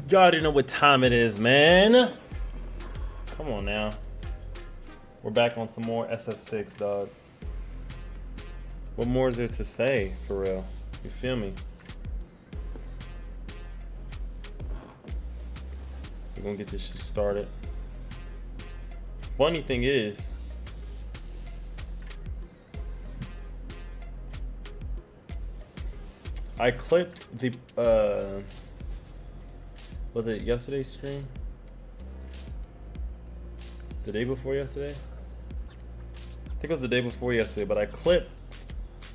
Y'all already know what time it is, man. Come on now. We're back on some more SF6, dog. What more is there to say, for real? You feel me? We're gonna get this shit started. Funny thing is, I clipped the, was it yesterday's stream? The day before yesterday? I think it was the day before yesterday, but I clipped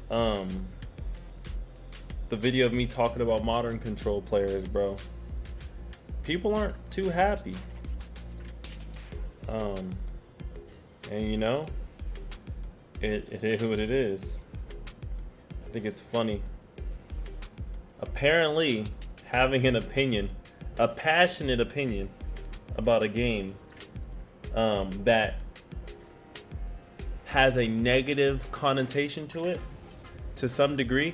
the video of me talking about modern control players, bro. People aren't too happy. And you know, it is what it is. I think it's funny. Apparently, having an opinion, a passionate opinion about a game that has a negative connotation to it, to some degree,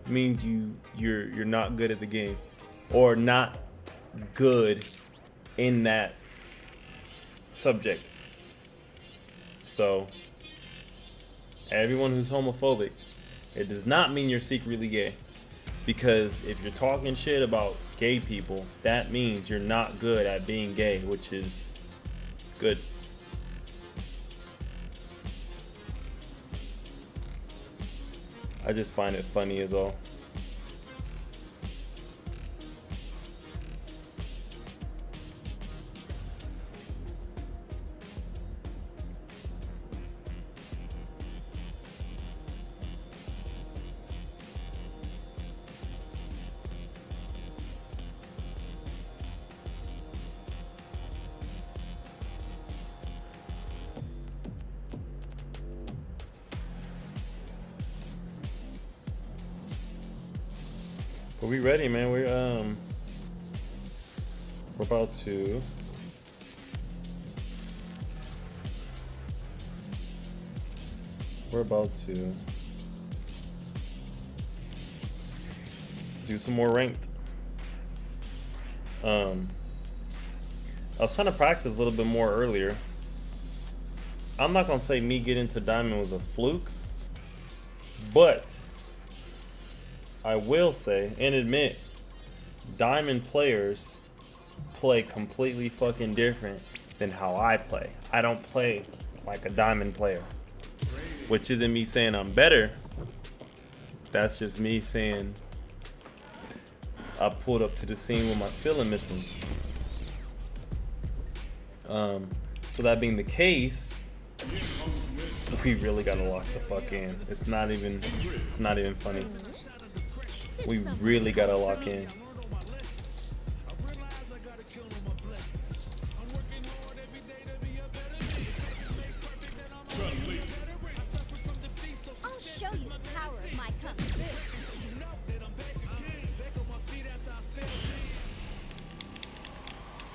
means you're not good at the game, or not good in that subject. So, everyone who's homophobic, it does not mean you're secretly gay. Because if you're talking shit about gay people, that means you're not good at being gay, which is good. I just find it funny as all. But we ready, man. We're about to do some more ranked. I was trying to practice a little bit more earlier. I'm not gonna say me getting to Diamond was a fluke, but I will say and admit, Diamond players play completely fucking different than how I play. I don't play like a Diamond player, which isn't me saying I'm better. That's just me saying I pulled up to the scene with my ceiling missing. So that being the case, we really gotta lock the fuck in. It's not even funny. We really gotta lock in. I'll show you the power of my kung fu.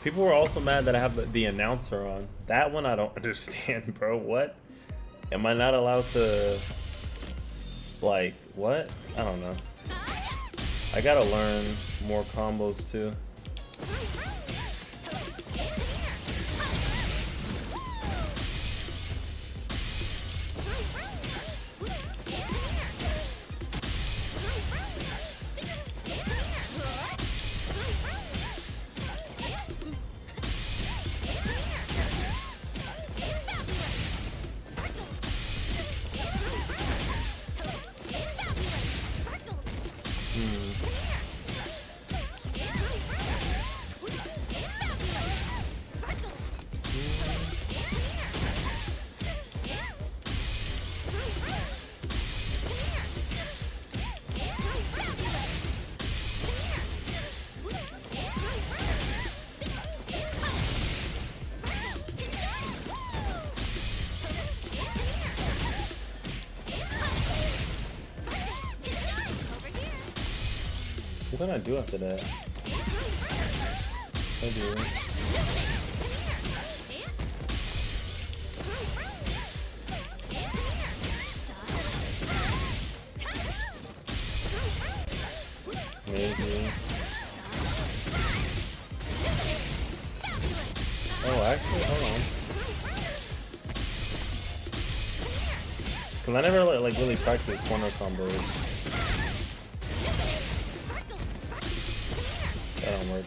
People were also mad that I have the announcer on. That one I don't understand, bro. What? Am I not allowed to, like, what? I don't know. I gotta learn more combos too. What can I do after that? I do. Maybe. actually, hold on. Cause I never like really practiced corner combos. That don't work.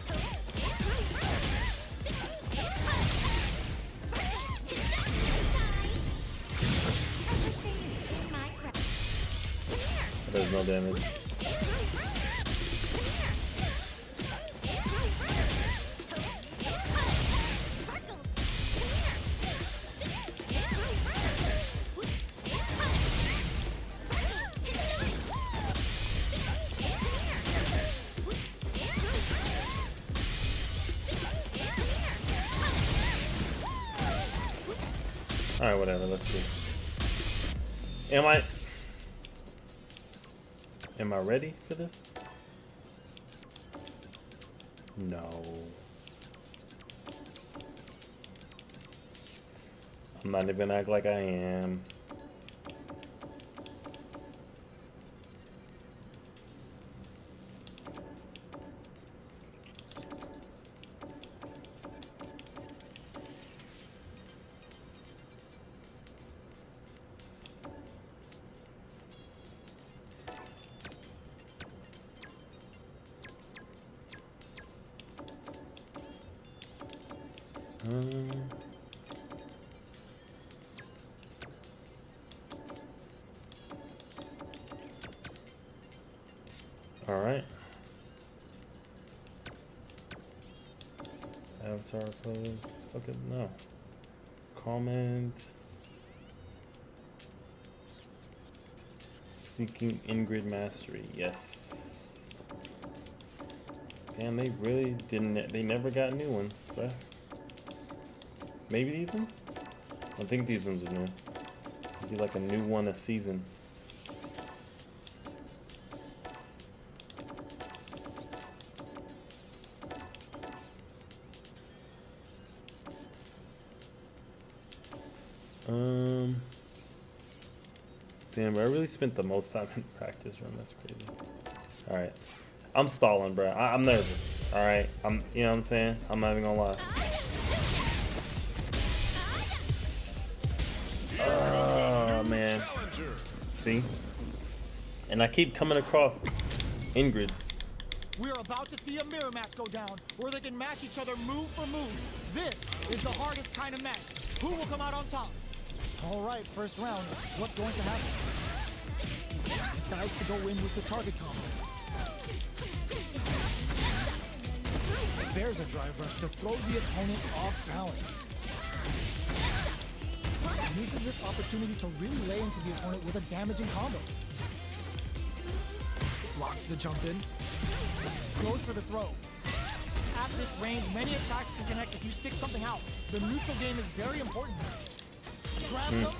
There's no damage. Alright, whatever, let's just... Am I ready for this? No. I'm not even gonna act like I am. All right. Avatar pose. Fucking no. Comment. Seeking Ingrid mastery. Yes. Damn, they really didn't. They never got new ones, bruh. Maybe these ones? I think these ones are new. Maybe like a new one a season. Damn, bro, I really spent the most time in practice run. That's crazy. All right, I'm stalling, bro. I'm nervous. All right, you know what I'm saying? I'm not even gonna lie. Oh man, see? And I keep coming across Ingrids. We're about to see a mirror match go down, where they can match each other move for move. This is the hardest kind of match. Who will come out on top? All right, first round. What's going to happen? Decides to go in with the target combo. There's a drive rush to throw the opponent off balance. Uses this opportunity to really lay into the opponent with a damaging combo. Blocks the jump in. Goes for the throw. At this range, many attacks can connect if you stick something out. The neutral game is very important. Grabs him.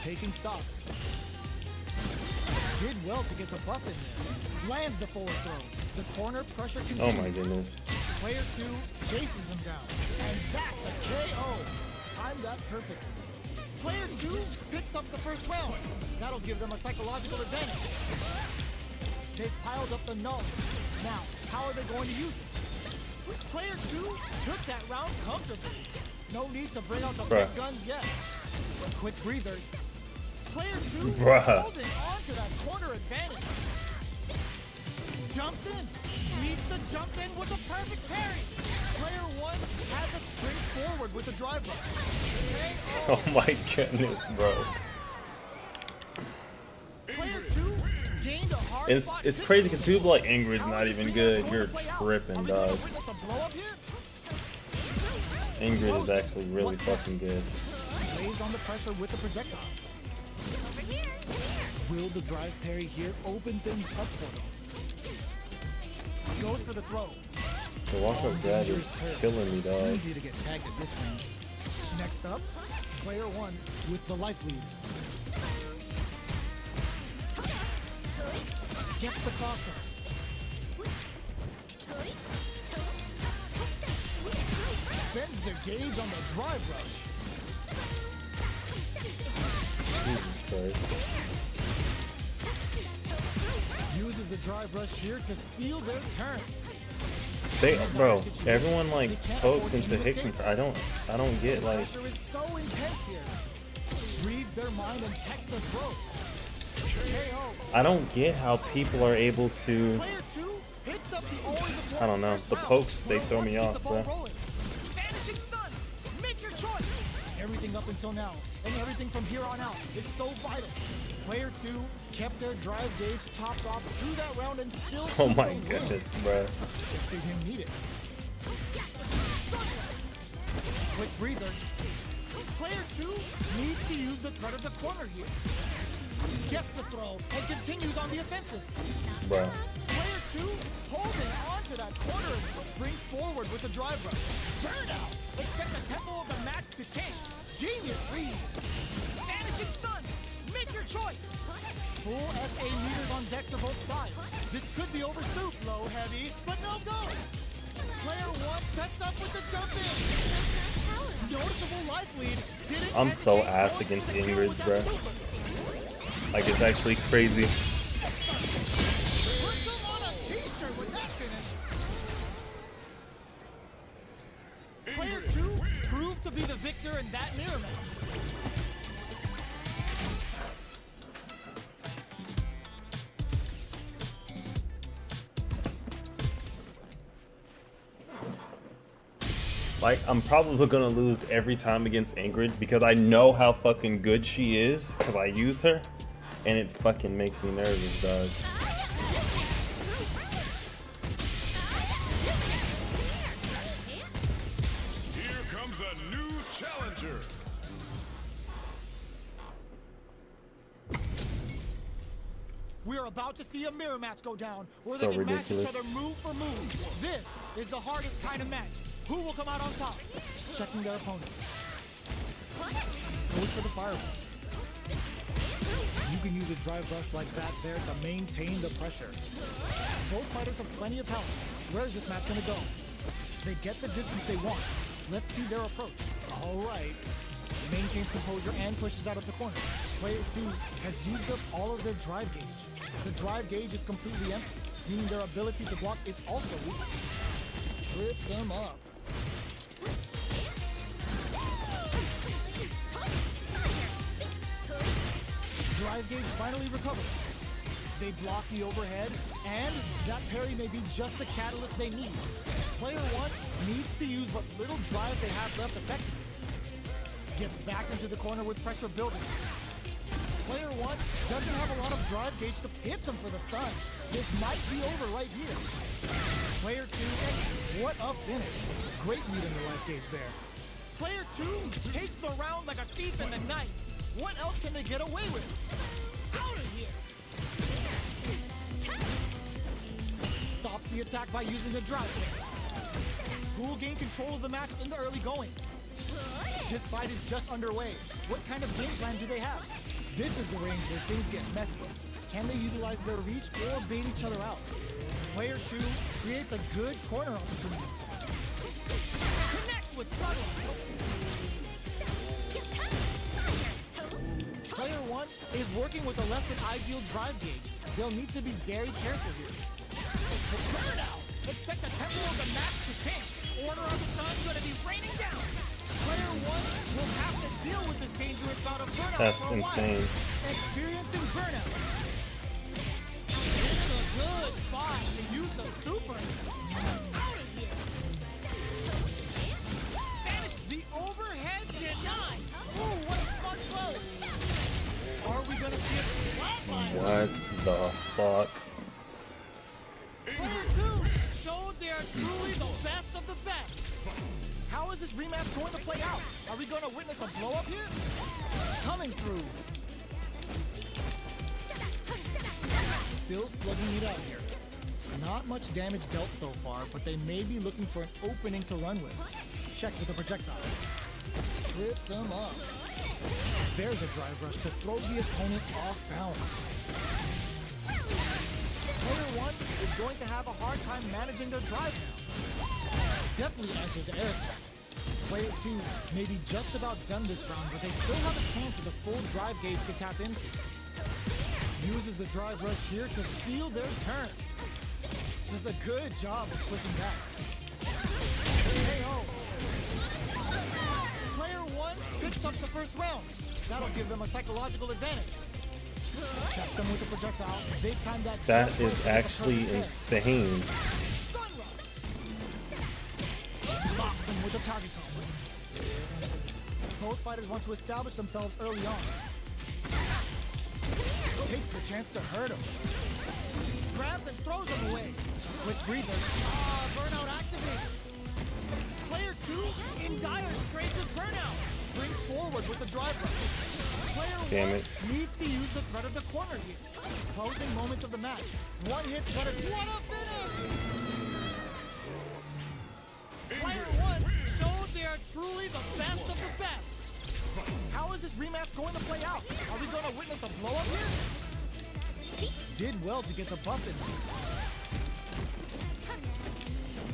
Taking stock. Did well to get the buff in there. Lands the forward throw. The corner pressure continues. Oh my goodness. Player 2 chases him down. And that's a KO. Timed that perfectly. Player 2 picks up the first round. That'll give them a psychological advantage. They've piled up the null. Now, how are they going to use it? Player 2 took that round comfortably. No need to bring out the big guns yet. A quick breather. Player 2 holding on to that corner advantage. Jumps in. Leads the jump in with a perfect parry. Player 1 has it straight forward with the drive rush. Oh my goodness, bro. Player 2 gained a hard It's crazy because people like Ingrid's not even good. You're tripping, dog. Ingrid is actually really fucking good. Lays on the pressure with the projectile. Will the drive parry here open things up for them? Goes for the throw. The walk-up grab is killing me, dog. Easy to get tagged at this range. Next up, player 1 with the life lead. Gets the crosser. Bends the gauge on the drive rush. Jesus Christ. Uses the drive rush here to steal their turn. They, In a dire bro, situation, everyone they like can't pokes afford into any hit mistakes. control. I don't get like. Pressure is so intense here. Reads their mind and texts their throat. KO. I don't get how people are able to. Player 2 picks up the always important I don't know. first The round. pokes, they Player throw 1 me keeps off, the ball bro. rolling. Vanishing Sun, make your choice. Everything up until now, and everything from here on out is so vital. Player 2 kept their drive gauge topped off through that round and still Oh took my the win. goodness, bro. Guess they didn't need it. Quick breather. Player 2 needs to use the threat of the corner here. Gets the throw and continues on the offensive. Bro. Player 2 holding onto that corner and springs forward with a drive rush. Burnout. Expect the tempo of the match to change. Genius read. Vanishing Sun. Make your choice. Full SA meters on deck for both sides. This could be over soup, low, heavy, but no go. Player 1 sets up with the jump in. Noticeable life lead. Didn't I'm so hesitate ass going against for the kill Ingrid's, with that bro. super. Like it's actually crazy. Put them on a t-shirt with that finish. Player 2 proves to be the victor in that mirror match. Like, I'm probably gonna lose every time against Ingrid because I know how fucking good she is because I use her, and it fucking makes me nervous, dog. Here comes a new challenger. We're about to see a mirror match go down where So they can ridiculous. match each other move for move. This is the hardest kind of match. Who will come out on top? Checking their opponent. Goes for the fireball. You can use a drive rush like that there to maintain the pressure. Both fighters have plenty of power. Where is this match gonna go? They get the distance they want. Let's see their approach. All right. Maintains composure and pushes out of the corner. Player 2 has used up all of their drive gauge. The drive gauge is completely empty, meaning their ability to block is also weak. Trips them up. Drive gauge finally recovers. They block the overhead, and that parry may be just the catalyst they need. Player 1 needs to use what little drive they have left effectively. Gets back into the corner with pressure building. Player 1 doesn't have a lot of drive gauge to hit them for the stun. This might be over right here. Player 2, what a finish. Great read in the life gauge there. Player 2 takes the round like a thief in the night. What else can they get away with? Out of here! Stops the attack by using the drive kick. Who will gain control of the match in the early going? This fight is just underway. What kind of game plan do they have? This is the range where things get messy. Can they utilize their reach or bait each other out? Player 2 creates a good corner opportunity. Connects with subtle. Player 1 is working with a less than ideal drive gauge. They'll need to be very careful here. Burnout! Expect the tempo of the match to change. Order of the Sun's gonna be raining down. Player 1 will have to deal with this dangerous bout of burnout That's for a insane. while. Experiencing burnout. This is a good spot to use the super. Out of here. Vanish the overhead denied. Ooh, what a smart throw. Are we gonna see a flatline? What the fuck? Player 2 showed they are truly the best of the best. How is this rematch going to play out? Are we going to witness a blow up here? Coming through. Still slugging it out here. Not much damage dealt so far, but they may be looking for an opening to run with. Checks with a projectile. Trips him up. There's a drive rush to throw the opponent off balance. Player 1 is going to have a hard time managing their drive now. Definitely answers the air attack. Player 2 may be just about done this round, but they still have a chance with a full drive gauge to tap into. Uses the drive rush here to steal their turn. Does a good job of flipping back. up the first round. That'll give them a psychological advantage. Checks them with a projectile. They time that. That just is right with a actually perfect hit. insane. Sunrise. Locks him with a target combo. Both fighters want to establish themselves early on. Takes the chance to hurt him. Grabs and throws him away. Quick breather. Burnout activates. Player 2 in dire straits with burnout. Brings forward with the drive rush. Player Damn 1 it. needs to use the threat of the corner here. Closing moments of the match. One hit better. What a finish! Player 1 showed they are truly the best of the best. How is this rematch going to play out? Are we going to witness a blow-up here? Did well to get the buff in.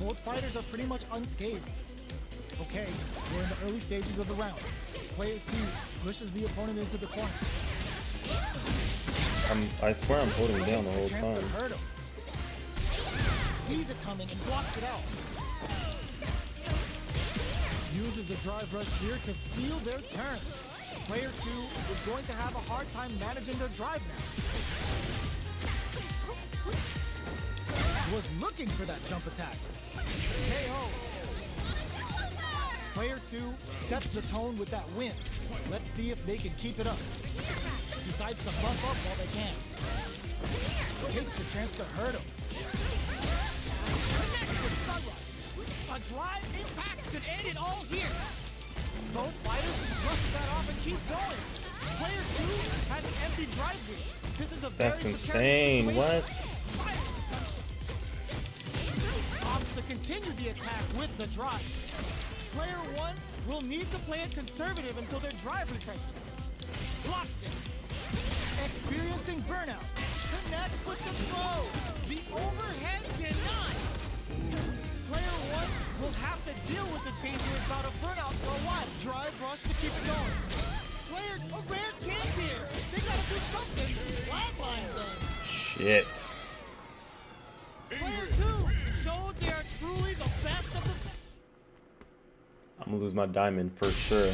Both fighters are pretty much unscathed. Okay, we're in the early stages of the round. Player 2 pushes the opponent into the corner. I swear I'm holding down the whole Chance to time. hurt him. Sees it coming and blocks it out. Uses the drive rush here to steal their turn. Player 2 is going to have a hard time managing their drive now. Was looking for that jump attack. KO. Player 2 sets the tone with that win. Let's see if they can keep it up. Decides to buff up while they can. Takes the chance to hurt him. Connects with Sunrise. A drive impact could end it all here. Both fighters brush that off and keep going. Player 2 has an empty drive here. This is a very That's precarious insane. situation. What? Opts to continue the attack with the drive. Player 1 will need to play it conservative until their drive refreshes. Blocks it. Experiencing burnout. Connects with the throw. The overhead denied. Player 1 will have to deal with this dangerous bout of burnout for a while. Drive rush to keep it going. Player, a rare chance here. They gotta do something. Flatline them. Shit. Player 2 showed they are truly the best of the best. I'm gonna lose my diamond for sure.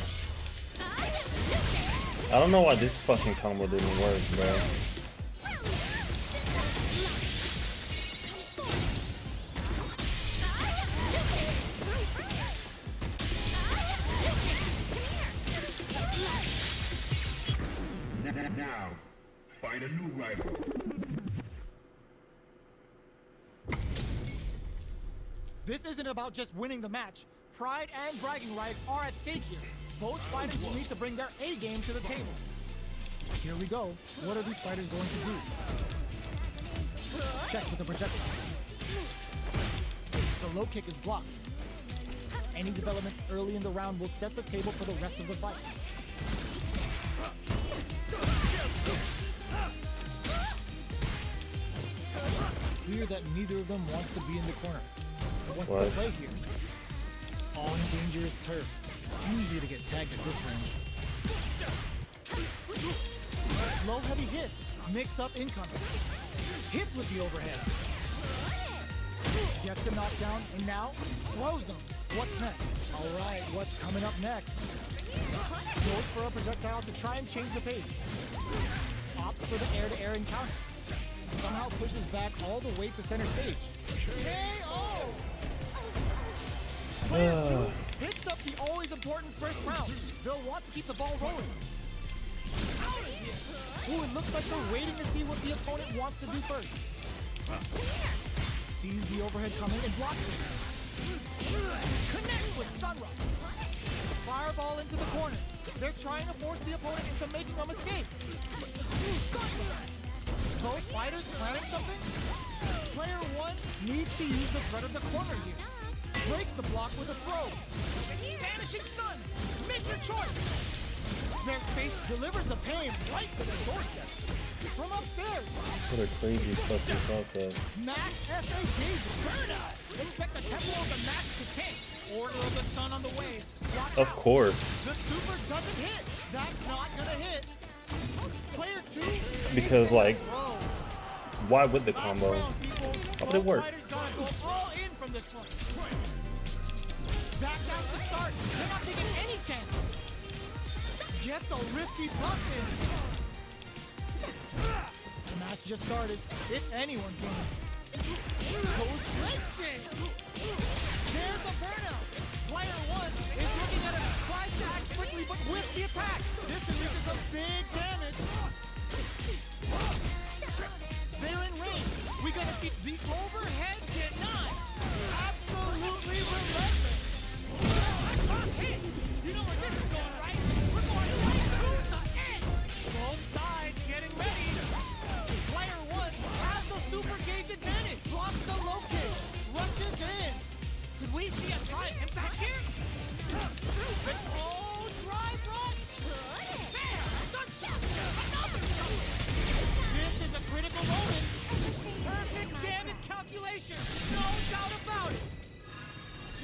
I don't know why this fucking combo didn't work, bro. Now, fight a new rival. This isn't about just winning the match. Pride and bragging rights are at stake here. Both fighters will need to bring their A game to the table. Here we go. What are these fighters going to do? Check with the projectile. The low kick is blocked. Any developments early in the round will set the table for the rest of the fight. Clear that neither of them wants to be in the corner. What's What? the play here? On dangerous turf. Easy to get tagged at this range. Low heavy hits. Mix up incoming. Hits with the overhead. Gets the knockdown and now throws him. What's next? Alright, what's coming up next? Goes for a projectile to try and change the pace. Opts for the air-to-air encounter. Somehow pushes back all the way to center stage. KO! Player 2 picks up the always important first round. They'll want to keep the ball rolling. Out of here! Ooh, it looks like they're waiting to see what the opponent wants to do first. Sees the overhead coming and blocks it. Connects with Sunrise. Fireball into the corner. They're trying to force the opponent into making a mistake. Sunrise. Both fighters planning something? Player 1 needs to use the threat of the corner here. Breaks the block with a throw. Vanishing Sun! Make your choice! Their face delivers the pain right to their doorstep. From upstairs, What a crazy fucking process. Max SAG's burnout! Infect the tempo of the match to tank. Order of the Sun on the way. Watch Of out. course. The super doesn't hit. That's not gonna hit. Player 2 Because, like, throw. why would the Last combo? round, people. How would it work? Both fighters gotta go all in from this point. Back down to start. They're not taking any chances. Gets a risky buff in. The match just started. It's anyone's game. Goes Lynching. There's a burnout. Player 1 is looking at it, tries to act quickly, but with the attack. This unleashes some big damage. They're in range. We gotta keep the overhead denied. Absolutely relentless. First hit. You know where this is going, right? We're going right to the end. Both sides getting ready. Player 1 has the super gauge advantage. Blocks the low kick. Rushes in. Could we see a drive impact here? Oh, drive rush! There! Sunshot! Another shot! This is a critical moment. Perfect damage calculation. No doubt about it.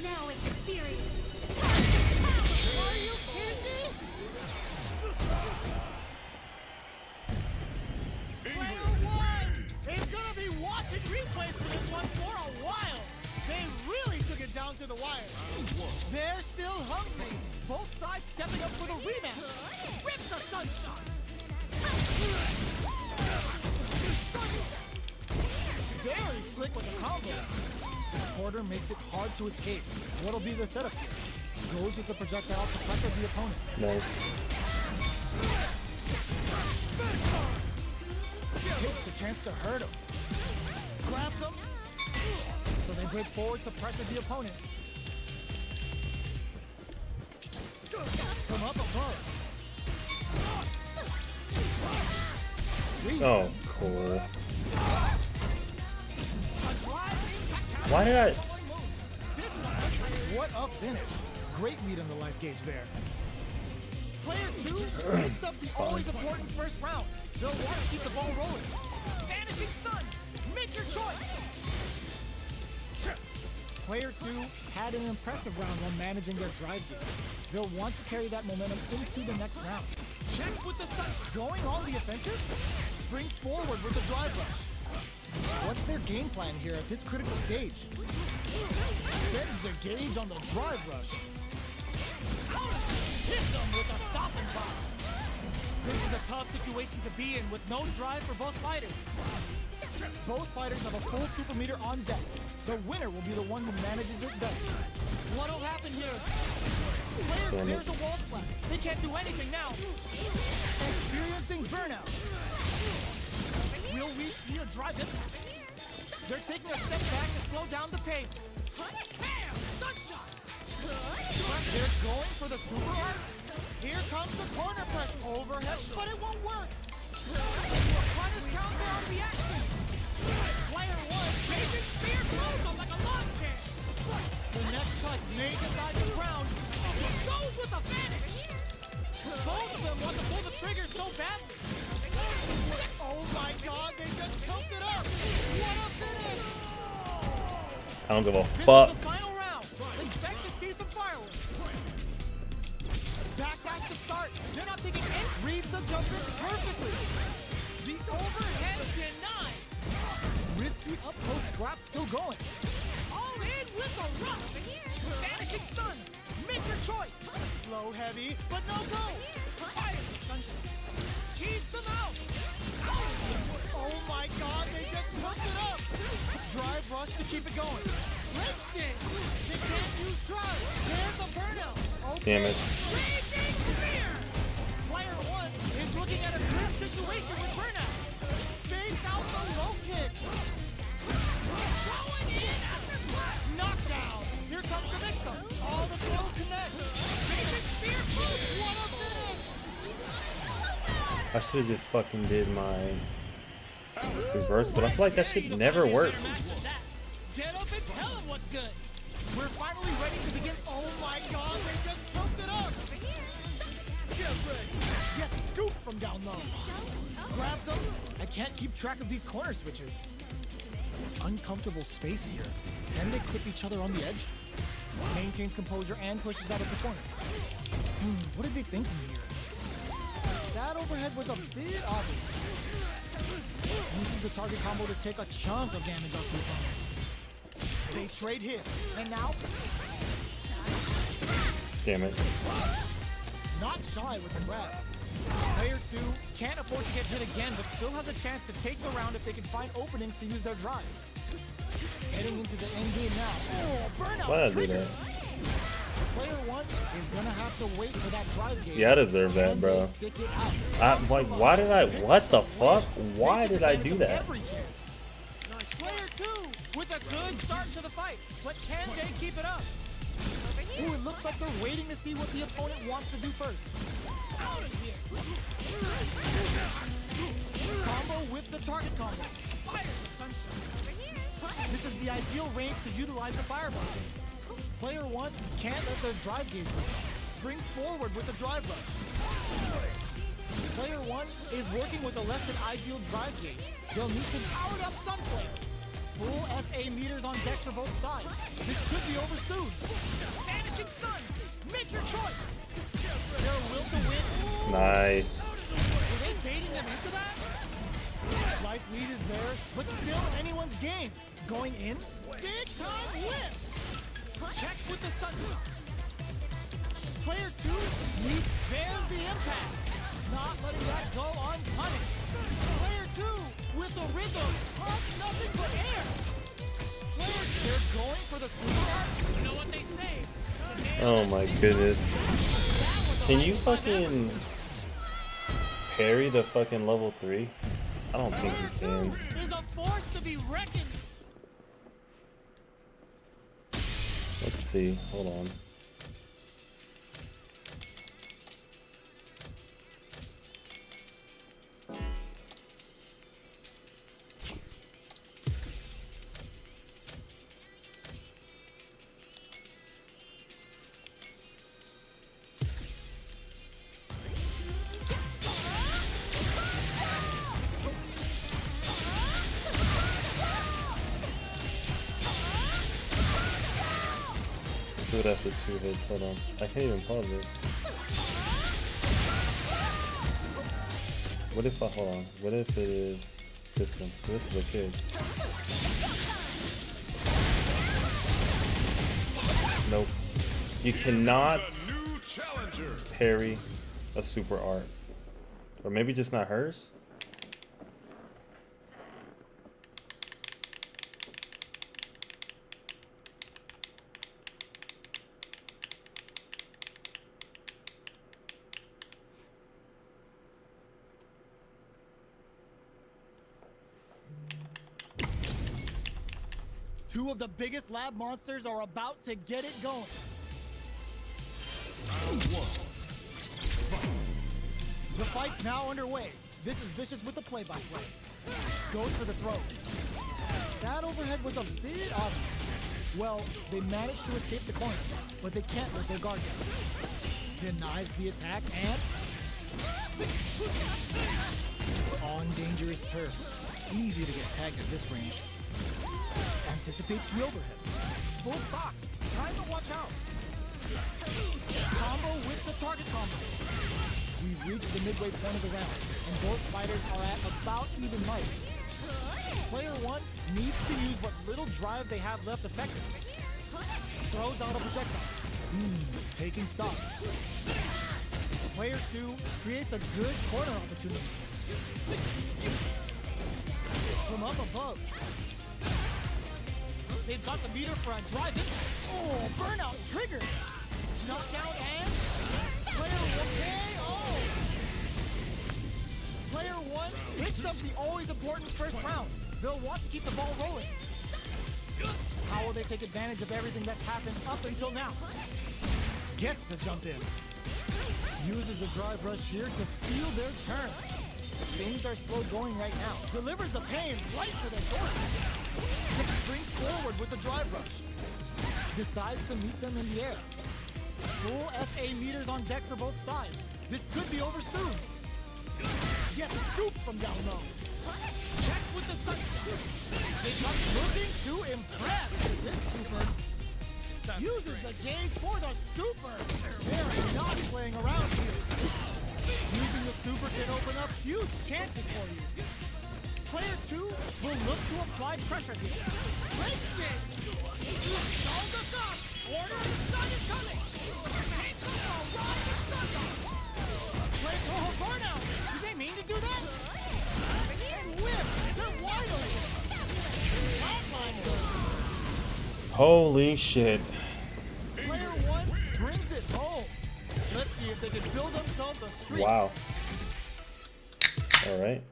Now experience. Are you kidding me? Player 1 is gonna be watching replays for this one for a while. They really took it down to the wire. They're still hungry. Both sides stepping up for the rematch. Rips a sunshot. Very slick with the combo. Porter makes it hard to escape. What'll be the setup here? Goes with the projectile to pressure the opponent. Nice. Takes the chance to hurt him. Grabs him. So they break forward to pressure the opponent. From up above. Oh, cool. Why did I? What a finish. Great meat on the life gauge there. Player 2 picks up the always important first round. They'll want to keep the ball rolling. Vanishing Sun, make your choice. Player 2 had an impressive round while managing their drive gauge. They'll want to carry that momentum into the next round. Checks with the sun, going on the offensive, springs forward with the drive rush. What's their game plan here at this critical stage? Spends the gauge on the drive rush. Hits them with a stopping block. This is a tough situation to be in with no drive for both fighters. Both fighters have a full super meter on deck. The winner will be the one who manages it best. What'll happen here? There's a wall slap. They can't do anything now. Experiencing burnout. Will we see a drive impact? They're taking a step back to slow down the pace. Bam! Sunshot! They're going for the super arc. Here comes the corner press. Overhead, but it won't work. Punish countdown reaction. Player 1, Raging Spear blows him like a lawn chair. The next touch made inside the ground. Goes with a vanish. Both of them want to pull the trigger so badly. Oh my god, they just choked it up. What a finish. I don't give a This is fuck. the final round. Expect to see some fireworks. Backdash to start. They're not taking any. Reads the jumper perfectly. The overhead denied. Risky up close scrap still going. All in with a rush. Vanishing Sun. Make your choice. Low heavy, but no go. Fire the sunshine. Keeps him out. Oh my god, they just took it up. Drive rush to keep it going. Lifting. They can't use drive. There's a burnout. Okay. Damn it. Raging Spear. Player 1 is looking at a good situation with burnout. Fades out the low kick. Going in after block. Knockdown. Here comes the mix-up. All the throws connect. Raging Spear boost. What a finish. I should have just fucking did my reverse, but I feel like that shit never works. Get up and tell him what's good. We're finally ready to begin. Oh my god, they just choked it up. Get ready. Get scooped from down low. Grabs them. I can't keep track of these corner switches. Uncomfortable space here. Can they clip each other on the edge? Maintains composure and pushes out of the corner. What are they thinking here? That overhead was a bit obvious. Uses the target combo to take a chunk of damage off the opponent. They trade hits, and now Damn it. not shy with the grab. Player 2 can't afford to get hit again, but still has a chance to take the round if they can find openings to use their drive. Heading into the end game now. Oh, burnout Why did I do trigger. that? Player 1 is gonna have to wait for that drive game. Yeah, I deserve that, and bro. they stick it out. Like, why did I? What the fuck? Why did I do that? Every chance. Player 2 with a good start to the fight, but can they keep it up? Ooh, it looks like they're waiting to see what the opponent wants to do first. Out of here! Combo with the target combo. Fire the sunshine. This is the ideal range to utilize the fireball. Player 1 can't let their drive gauge go. Springs forward with the drive rush. Player 1 is working with a less than ideal drive gauge. They'll need some powered up Sun Flare. Full SA meters on deck for both sides. This could be over soon. Vanishing Sun, make your choice. Their will to win. Nice. Were they baiting them into that? Life lead is there, but still anyone's game. Going in, big time whip. Checks with the sunshine. Player 2 needs bears the impact. Not letting that go unpunished. Player 2 with the rhythm of nothing but air. They're going for the sweetheart. You know what they say. Oh my goodness. Can you fucking parry the fucking level 3? I don't think you can. Is a force to be reckoned. Let's see. Hold on. Do it after 2 hits. Hold on. I can't even pause it. What if I hold on? What if it is this one? This is a kid. Nope. You cannot parry a super art. Or maybe just not hers? Two of the biggest lab monsters are about to get it going. The fight's now underway. This is Vicious with the play-by-play. Goes for the throw. That overhead was a bit obvious. Well, they managed to escape the corner, but they can't let their guard down. Denies the attack and... on dangerous turf. Easy to get tagged at this range. Anticipates the overhead. Full stocks. Time to watch out. Combo with the target combo. We've reached the midway point of the round, and both fighters are at about even might. Player 1 needs to use what little drive they have left effectively. Throws out a projectile. Taking stock. Player 2 creates a good corner opportunity. From up above. They've got the meter for a drive. Oh, burnout trigger. Knockdown and player 1 KO. Player 1 picks up the always important first round. They'll want to keep the ball rolling. How will they take advantage of everything that's happened up until now? Gets the jump in. Uses the drive rush here to steal their turn. Things are slow going right now. Delivers the pain right to their door. Springs forward with the drive rush. Decides to meet them in the air. Full SA meters on deck for both sides. This could be over soon. Gets scooped from down low. Checks with the sunshine. They come looking to impress. This super uses the gauge for the super. They're not playing around here. Using the super can open up huge chances for you. Player 2 will look to apply pressure here. Breaks it! Solve the stop! Order the sun is coming! Take the rock the sun! Holy shit. Player one brings it home. Let's see if they can build themselves a streak. Wow. All right.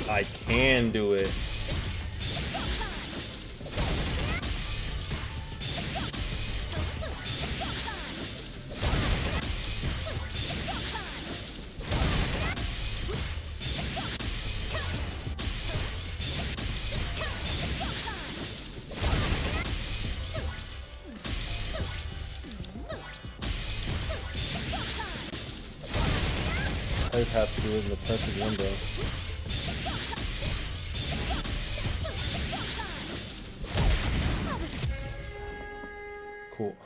I can do it. I just have to do it in the perfect window. Cool.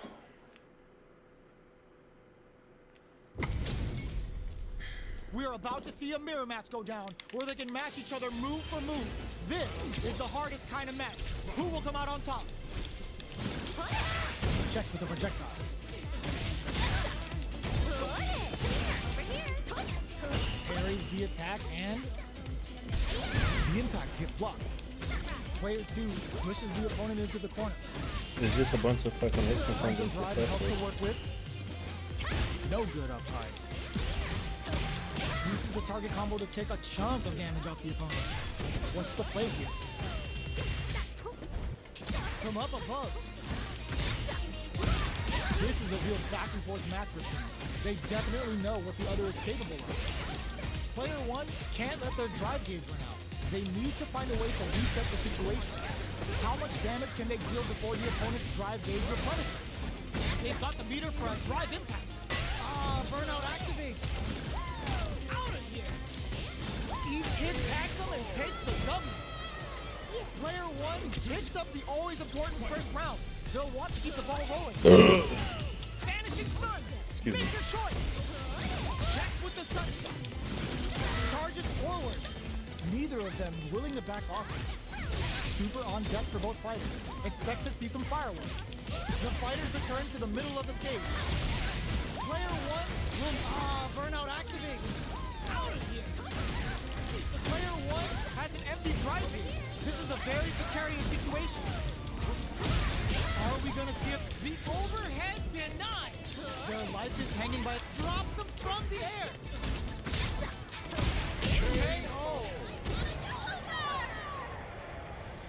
We are about to see a mirror match go down, where they can match each other move for move. This is the hardest kind of match. Who will come out on top? Checks with the projectile. Parries the attack and the impact gets blocked. Player 2 pushes the opponent into the corner. There's just a bunch of fucking hits and Franklin something drive helps to work with. No good up high. Uses the target combo to take a chunk of damage off the opponent. What's the play here? From up above. This is a real back and forth match between them. They definitely know what the other is capable of. Player 1 can't let their drive gauge run out. They need to find a way to reset the situation. How much damage can they deal before the opponent's drive gauge replenishes? They've got the meter for a drive impact. Burnout activates. Out of here. Each hit tags them and takes the W. Player 1 picks up the always important first round. They'll want to keep the ball rolling. Vanishing Sun. Excuse me. Make your choice. Checks with the sunshot. Charges forward. Neither of them willing to back off. Super on deck for both fighters. Expect to see some fireworks. The fighters return to the middle of the stage. Player 1 will burnout activate. Out of here. Player 1 has an empty drive gauge. This is a very precarious situation. Are we gonna see the overhead denied? Their life is hanging by drops them from the air. KO.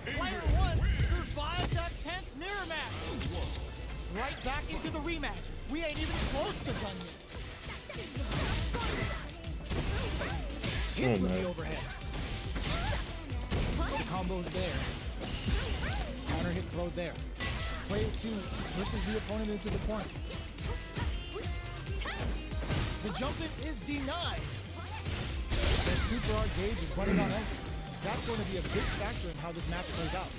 Player 1 survived that tense mirror match. Right back into the rematch. We ain't even close to done yet. Hit with the overhead. The combo's there. Counter hit throw there. Player 2 pushes the opponent into the corner. The jump in is denied. The super art gauge is running on empty. That's going to be a big factor in how this match plays out.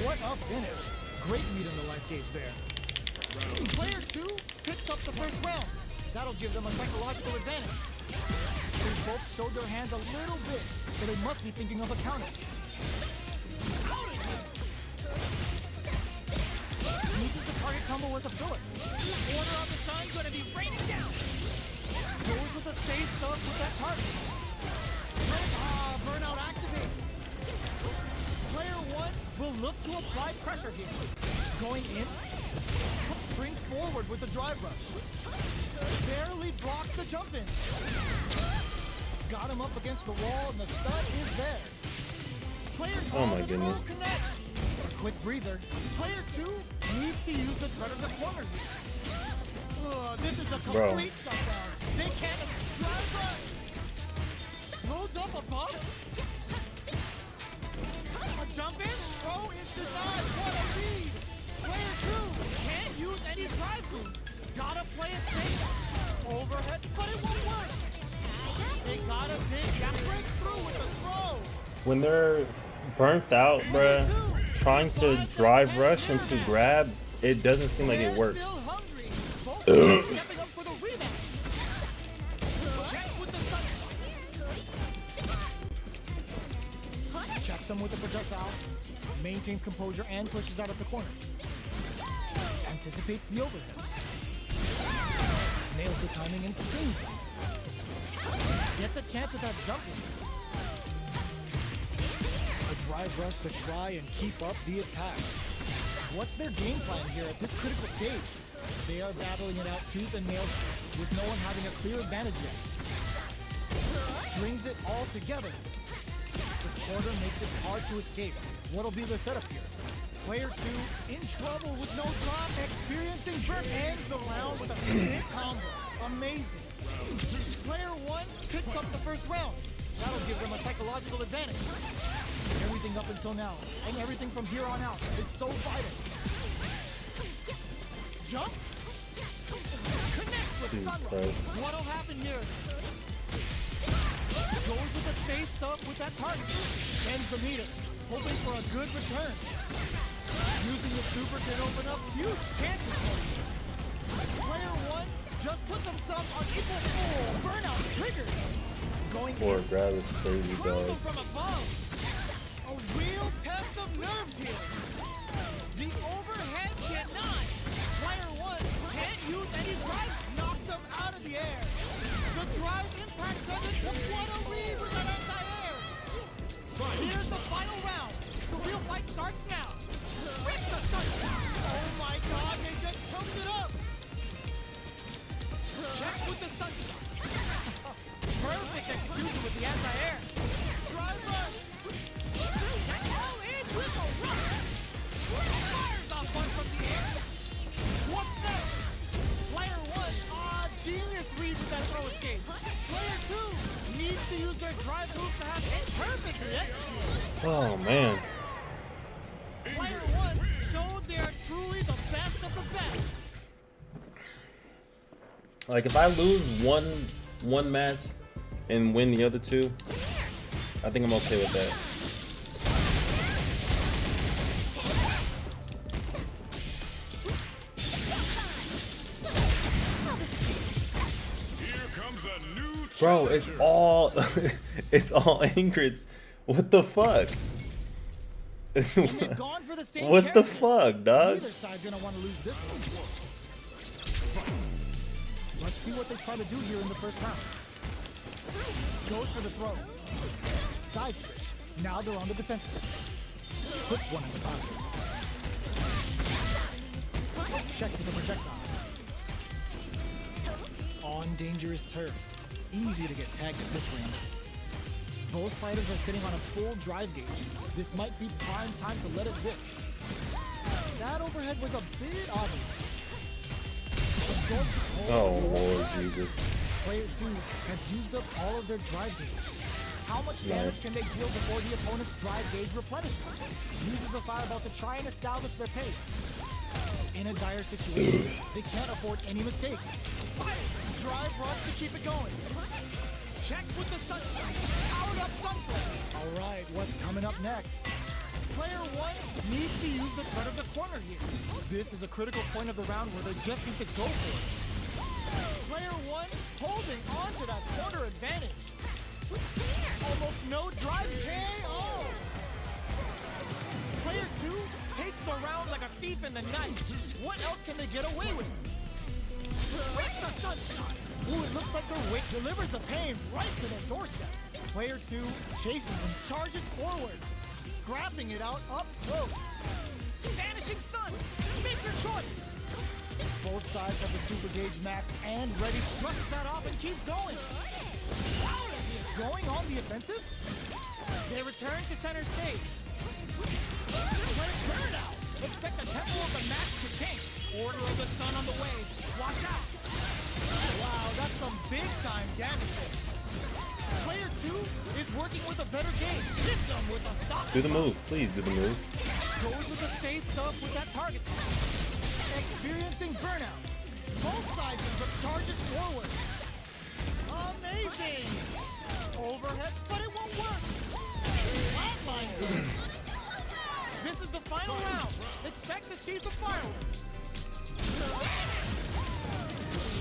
What a finish. Great meat on the life gauge there. Player 2 picks up the first round. That'll give them a psychological advantage. They both showed their hands a little bit, so they must be thinking of a counter. Out of here. Uses the target combo as a filler. Order of the Sun's gonna be raining down. Goes with the safe stuff with that target. Burnout activates. Player 1 will look to apply pressure here. Going in, springs forward with the drive rush. Barely blocks the jump in. Got him up against the wall and the stud is there. Player 2 Oh my goodness. connects. A quick breather. Player 2 needs to use the threat of the corner. This is a complete shutdown. They can't drive rush. Loads up above. A jump in. Throw is denied. What a lead. Player 2 can't use any drive boost. Gotta play it safe. Overhead, but it won't work. They gotta break through with the throw. When they're burnt out, bruh, trying to drive rush into grab, it doesn't seem like it works. Still hungry. Both teams stepping up for the rematch. Checks with the sunshot. Checks him with the projectile. Maintains composure and pushes out of the corner. anticipates the overhead. Nails the timing and stings them. Gets a chance with that jump in. A drive rush to try and keep up the attack. What's their game plan here at this critical stage? They are battling it out tooth and nail with no one having a clear advantage yet. Strings it all together. The quarter makes it hard to escape. What'll be the setup here? Player 2 in trouble with no drop, experiencing burn, ends the round with a big combo. Amazing. Player 1 picks up the first round. That'll give them a psychological advantage. Everything up until now, and everything from here on out, is so vital. Jump. Connects with Sunrise. What'll happen here? Goes with the safe stuff with that target. Ends the meter, hoping for a good return. Using the super can open up huge chances for you. Player 1 just put themselves on equal full. Burnout triggered. Going Poor in. grab is crazy, Throws dog. them from above. A real test of nerves here. The overhead cannot. Player 1 can't use any drive. Knocks them out of the air. The drive impact doesn't. What a read with that anti-air. Here's the final round. The real fight starts now. Rips the sunshot. Oh my God, they just choked it up. Check with the sunshot. Perfect execution with the anti-air. Drive rush. All in with a rush. Fires off one from the air. What's next? Player 1, genius read with that throw escape. Player 2 needs to use their drive move to have it perfectly executed. Oh man. Player 1 showed they are truly the best of the best. Like if I lose one match and win the other two, I think I'm okay with that. Here comes a new Bro, it's all it's all Ingreds. What the fuck? And they've gone for the same What the character. fuck, dog? Neither side's gonna want to lose this one. Let's see what they try to do here in the first round. Goes for the throw. Side switch. Now they're on the defensive. Puts one in the pocket. Checks with the projectile. On dangerous turf. Easy to get tagged at this range. Both fighters are sitting on a full drive gauge. This might be prime time to let it rip. That overhead was a bit obvious. Oh Lord Jesus. Player 2 has used up all of their drive gauge. How much damage Nice. can they deal before the opponent's drive gauge replenishes? Uses the fireball to try and establish their pace. In a dire situation, they can't afford any mistakes. Drive rush to keep it going. Checks with the sunshine. Powered up sunflare. All right, what's coming up next? Player 1 needs to use the threat of the corner here. This is a critical point of the round where they just need to go for it. Player 1 holding on to that corner advantage. Almost no drive KO. Player 2 takes the round like a thief in the night. What else can they get away with? Breaks the sunshot. Ooh, it looks like their weight delivers the pain right to their doorstep. Player 2 chases and charges forward, scrapping it out up close. Vanishing Sun, make your choice. Both sides have the super gauge max and ready to brush that off and keep going. Out of here. Going on the offensive. They return to center stage. Let it burn out. Expect the tempo of the match to change. Order of the Sun on the way. Watch out. Wow, that's some big time damage. Player 2 is working with a better game. Hits them with a stop. Do the move, please do the move. Goes with the safe stuff with that target. Experiencing burnout. Both sides of charges forward. Amazing! Overhead, but it won't work. Flatline. This is the final round. Expect to see some fireworks.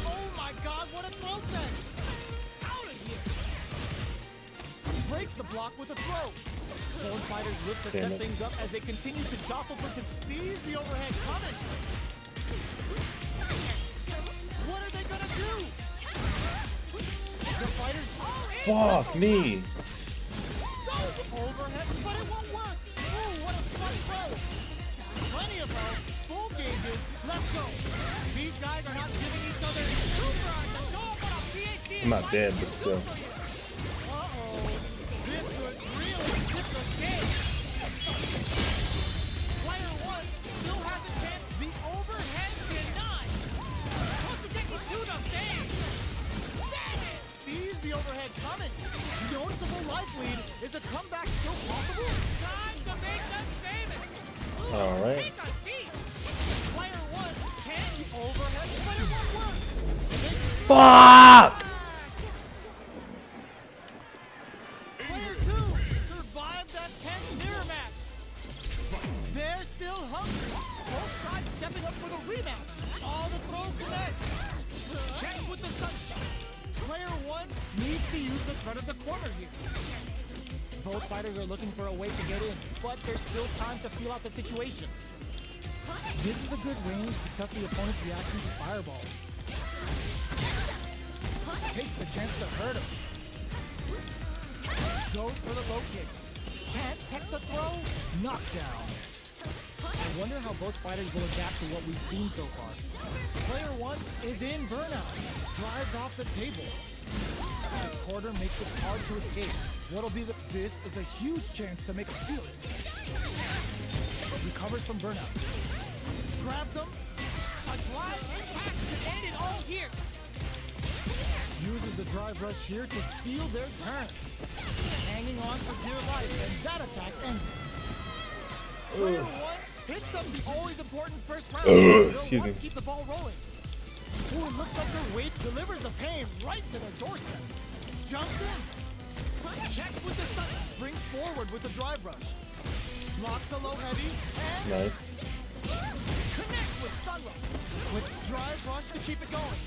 Oh my God, what a throw tech! Out of here! Breaks the block with a throw. Both fighters look to Damn set it. things up as they continue to jostle for sees the overhead coming. Fuck me. Overhead, but it won't work. Ooh, what a smart throw. Plenty of health, full gauges. Let's go. These guys are not giving each other super hard to show up on a PhD. I'm not dead, but still. Uh-oh. This could really tip the scale. Player one still has a chance. The overhead denied. Totsugeki to the face. Damn it! Sees the overhead coming. Noticeable life lead. Is a comeback still possible? Time to make them famous. Ooh, All right. Take a seat. Player one can overhead, but it won't work. Fuck! Player two survived that tense mirror match. They're still hungry. Both sides stepping up for the rematch. All the throws connect. Check with the sunshine. Player one needs to use the threat of the corner here. Both fighters are looking for a way to get in, but there's still time to feel out the situation. This is a good range to test the opponent's reaction to fireballs. Takes the chance to hurt him. Goes for the low kick. Can't tech the throw. Knockdown. I wonder how both fighters will adapt to what we've seen so far. Player one is in burnout. Drives off the table. The quarter makes it hard to escape. What'll be the... This is a huge chance to make a feel it. Recovers from burnout. Grabs him. A drive impact could end it all here. Uses the drive rush here to steal their turn. Hanging on for dear life, and that attack ends it. Player one hits up the always important first round. Excuse me. Keep the ball rolling. Ooh, it looks like their weight delivers the pain right to their doorstep. Jumps in. Checks with the sun. Springs forward with the drive rush. Blocks the low heavy. And Nice. connects with sunrush. With drive rush to keep it going.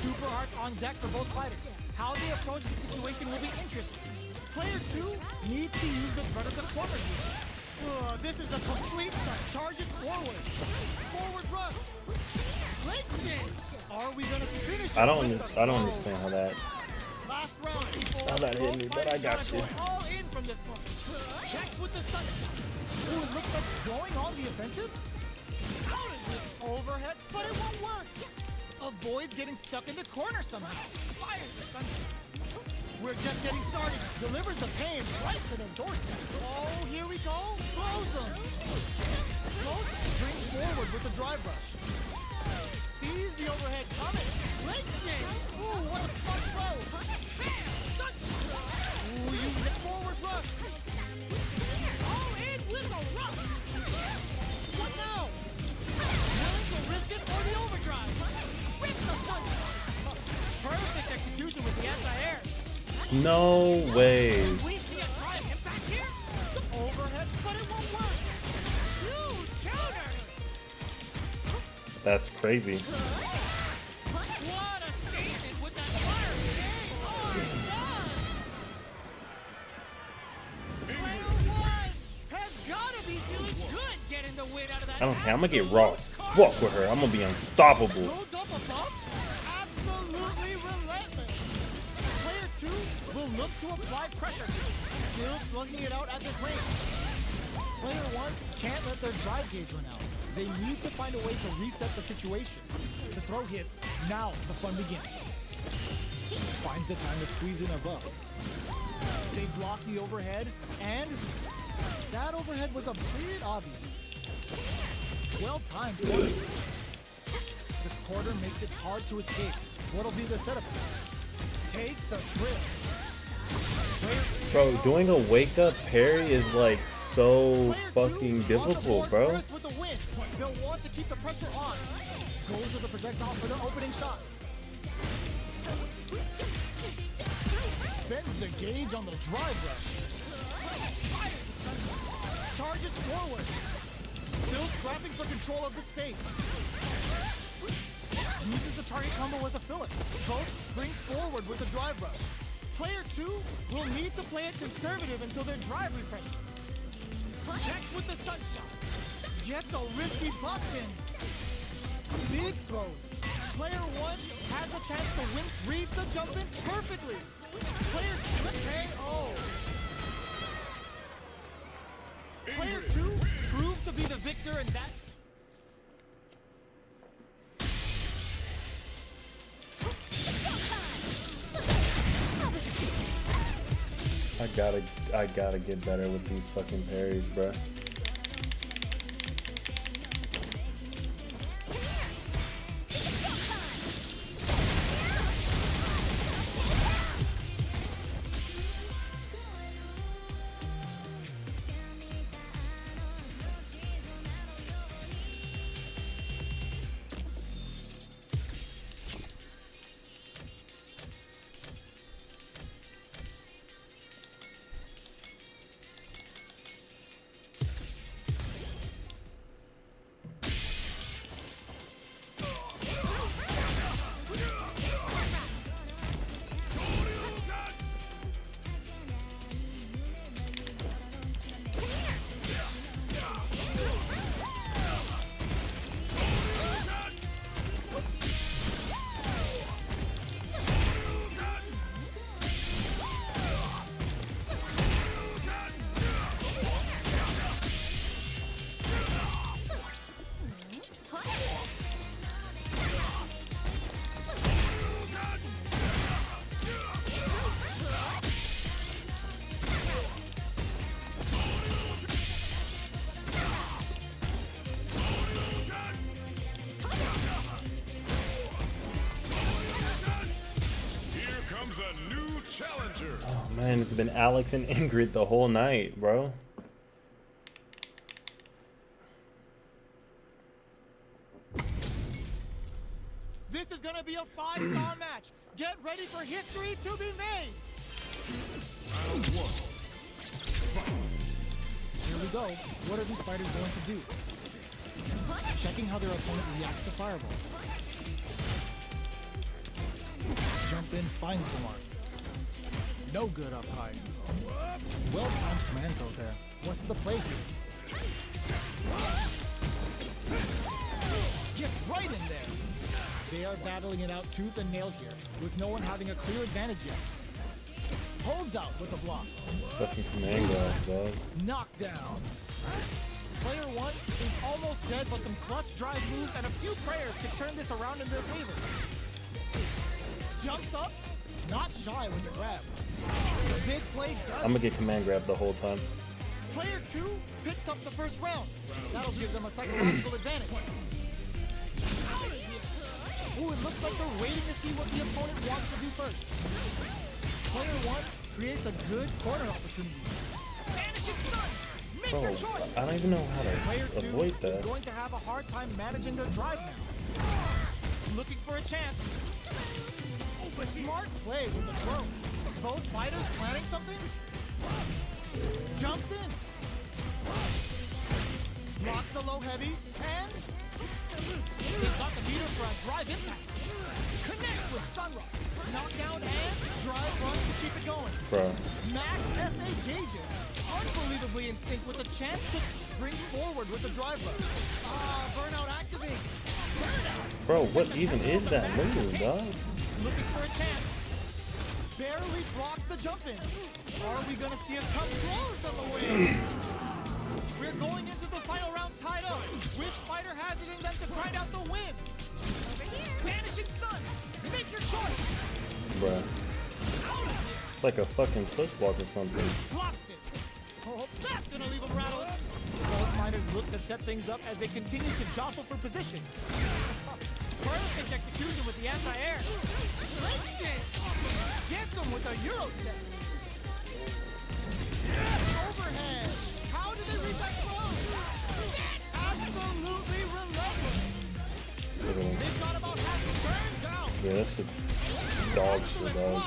Super hearts on deck for both fighters. How they approach the situation will be interesting. Player two needs to use the threat of the corner here. This is a complete shot. Charges forward. Forward rush. Listen. Are we gonna finish? I it don't with the understand throw? how that. Last round, people. How that hit Both me, but fighters I got gotta you. go all in from this point. Checks with the sunshine. Ooh, it looks like going on the offensive. Out is it? Overhead, but it won't work. Avoids getting stuck in the corner somehow. Fires the sunshine. We're just getting started. Delivers the pain right to the doorstep. Oh, here we go. Throws them. Both brings forward with the drive rush. Sees the overhead coming. Listen. Ooh, what a smart throw. Bam! Sunshine. Ooh, you hit forward rush. All in with a rush. What now? Willing to risk it for the overdrive. With the sunshine. Perfect execution with the anti-air. No way. We see a drive impact here. Overhead, but it won't work. Huge counter. That's crazy. What a statement with that fire game on done. Player one has gotta be feeling good getting the win out of that. I don't care. I'm gonna get raw. Fuck with her. I'm gonna be unstoppable. No double bump. Absolutely relentless. Player two will look to apply pressure. Still slugging it out at this range. Player one can't let their drive gauge run out. They need to find a way to reset the situation. The throw hits. Now the fun begins. Finds the time to squeeze in above. They block the overhead, and that overhead was a bit obvious. Well timed. The quarter makes it hard to escape. What'll be the setup? Takes a trip. Bro, doing a wake up parry is like so fucking difficult, bro. With the win. They'll want to keep the pressure on. Goes with the projectile for the opening shot. Spends the gauge on the drive rush. Charges forward. Still scrapping for control of the space. Uses the target combo as a filler. Both springs forward with the drive rush. Player two will need to play it conservative until their drive refreshes. Checks with the sunshine. Gets a risky buck in. Big throws. Player one has a chance to win reads the jump in perfectly. Player 2 KO. Player 2 proves to be the victor in that. I gotta get better with these fucking parries, bruh. Oh man, it's been Alex and Ingrid the whole night, bro. This is gonna be a 5-star match. Get ready for history to be made. Round 1. Here we go. What are these fighters going to do? Checking how their opponent reacts to fireballs. Jump in, finds the mark. No good up high. Well-timed command throw there. What's the play here? Get right in there. They are battling it out tooth and nail here, with no one having a clear advantage yet. Holds out with a block. Fucking command grab, dog. Knockdown. Player 1 is almost dead, but some clutch drive moves and a few prayers could turn this around in their favor. Jumps up, not shy with the grab. The big play does. I'm gonna get command grab the whole time. Player 2 picks up the first round. That'll give them a psychological advantage. Ooh, it looks like they're waiting to see what the opponent wants to do first. Player 1 creates a good corner opportunity. Vanishing Sun! Make Bro, your choice! I don't even know how Player to 2 avoid is that. going to have a hard time managing their drive now. Looking for a chance. A smart play with the throw. Both fighters planning something? Jumps in. Blocks the low heavy, and they've got the meter for a drive impact. Connects with Sunrise. Knockdown and drive runs to keep it going. Bro. Max SA gauges. Unbelievably in sync with a chance to spring forward with the drive rush. Burnout activates. Burnout. Bro, what even is that move, dog? Looking for a chance. Barely blocks the jump in. Are we gonna see a come close on the win? We're going into the final round tied up. Which fighter has it in them to grind out the win? Vanishing Sun, make your choice. Bro. It's like a fucking push block or something. Blocks it. Oh, that's gonna leave them rattled. Both fighters look to set things up as they continue to jostle for position. Perfect execution with the anti-air. Gets him with a Euro step. Overhead. How did they reach that close? Absolutely relentless. Look at him. They've got about half the turn down. Yeah, that's a dog shit, dog.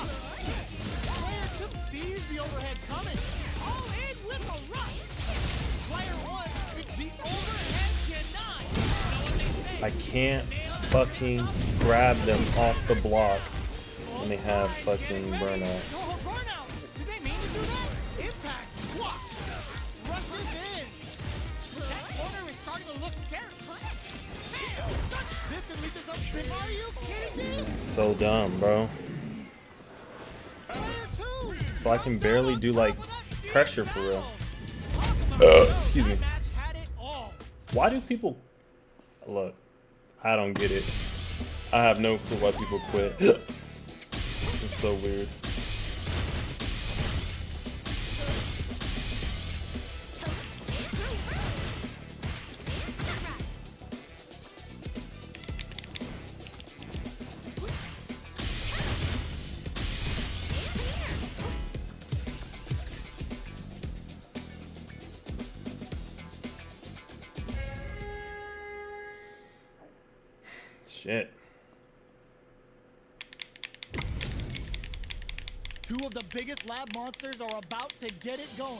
Player 2 sees the overhead coming. All in with a rush. Player 1 is the overhead denied. Know what they say? I can't fucking grab them off the block when they have fucking burnout. Oh, burnout! Did they mean to do that? Impact! What? Rushes in! That corner is starting to look scary. Damn! This instantly does a spin. Are you kidding me? So dumb, bro. Player two. So I can barely do like pressure for real. Excuse me. That match had it all. Why do people look? I don't get it. I have no clue why people quit. It's so weird. Shit. Two of the biggest lab monsters are about to get it going.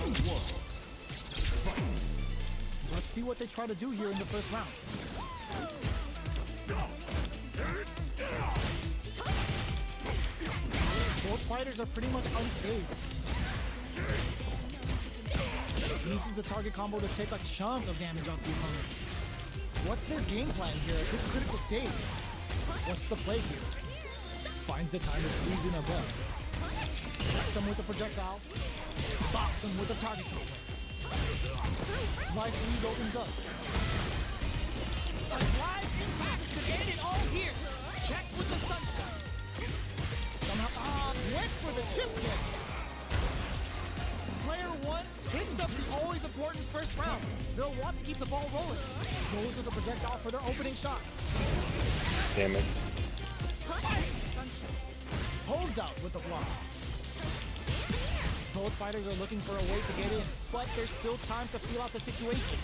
Round one. Let's see what they try to do here in the first round. Both fighters are pretty much unscathed. Uses the target combo to take a chunk of damage off the opponent. What's their game plan here at this critical stage? What's the play here? Finds the time to squeeze in a bell. Tracks him with a projectile. Bops him with a target combo. Life lead opens up. A live impact to end it all here. Checks with the sunshine. Somehow, went for the chip kick. Player one picks up the always important first round. They'll want to keep the ball rolling. Goes with the projectile for their opening shot. Damn it. Sunshine. Holds out with the block. Both fighters are looking for a way to get in, but there's still time to feel out the situation.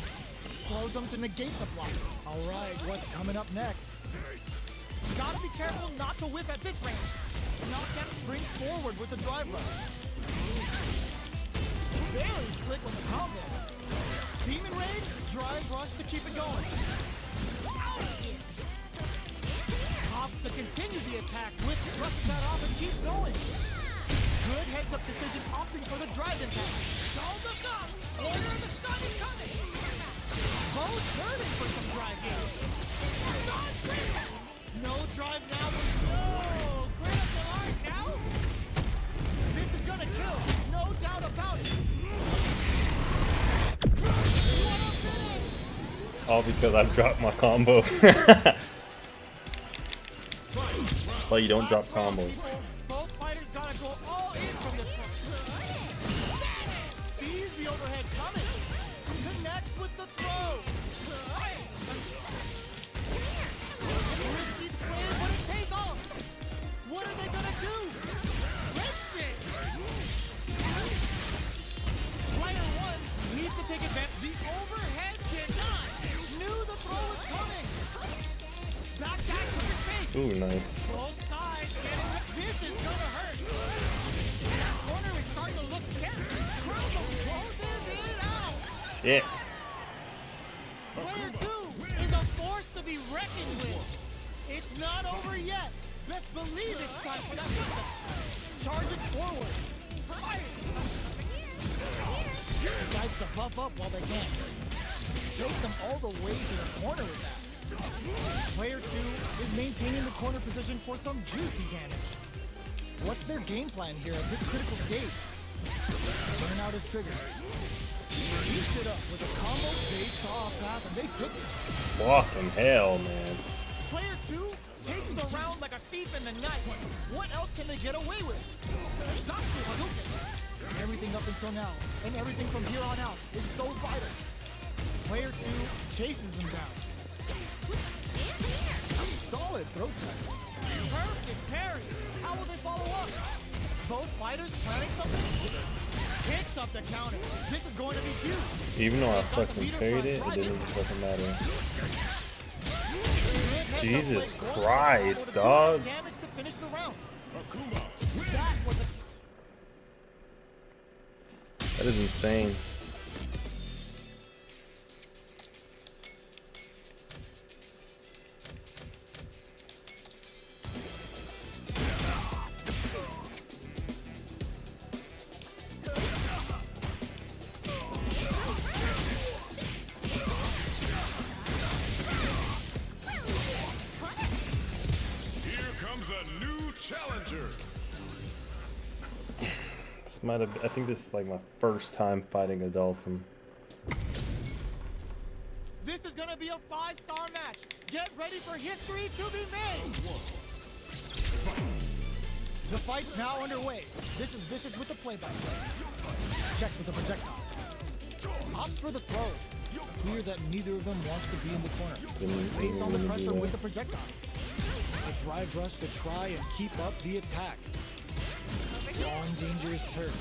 Throws them to negate the block. All right, what's coming up next? Gotta be careful not to whip at this range. Knockout springs forward with the drive rush. Very slick with the combo. Demon Raid, drive rush to keep it going. Opts to continue the attack with brushes that off and keeps going. Good heads-up decision opting for the drive impact. Solve the sun! Order of the sun is coming! Both turning for some drive here. No drive now, but no! Critical art now? This is gonna kill, no doubt about it. What a finish! All because I dropped my combo. Well, you don't drop combos. Both fighters gotta go all in from this point. Sees the overhead coming. Connects with the throw. Risky play, but it pays off. What are they gonna do? Rips it. Player one needs to take advantage. The overhead denied. Knew the throw was coming. Back to his face. Ooh, nice. Both sides getting it. This is gonna hurt. That corner is starting to look scary. Crumble closes it out. Shit. Player two is a force to be reckoned with. It's not over yet. Best believe it's time for that football. Charges forward. Decides to buff up while they can. Takes them all the way to the corner with that. Player two is maintaining the corner position for some juicy damage. What's their game plan here at this critical stage? Burnout is triggered. Beats it up with a combo. They saw a path and they took it. Fucking hell, man. Player two takes the round like a thief in the night. What else can they get away with? Zatsu Hadouken. Everything up until now, and everything from here on out, is so vital. Player two chases them down. Solid throw test. Perfect parry. How will they follow up? Both fighters planning something? Picks up the counter. This is going to be huge. Even though I fucking parried it, it didn't fucking matter. Jesus Christ, dog. Damage to finish the round. Akuma. That was a That is insane. comes a new challenger. This might have. I think this is like my first time fighting a Dawson. This is gonna be a 5-star match. Get ready for history to be made. The fight's now underway. This is Vicious with the play-by-play. Checks with the projectile. Opts for the throw. Clear that neither of them wants to be in the corner. Face on the pressure with the projectile. A drive rush to try and keep up the attack. On dangerous turf.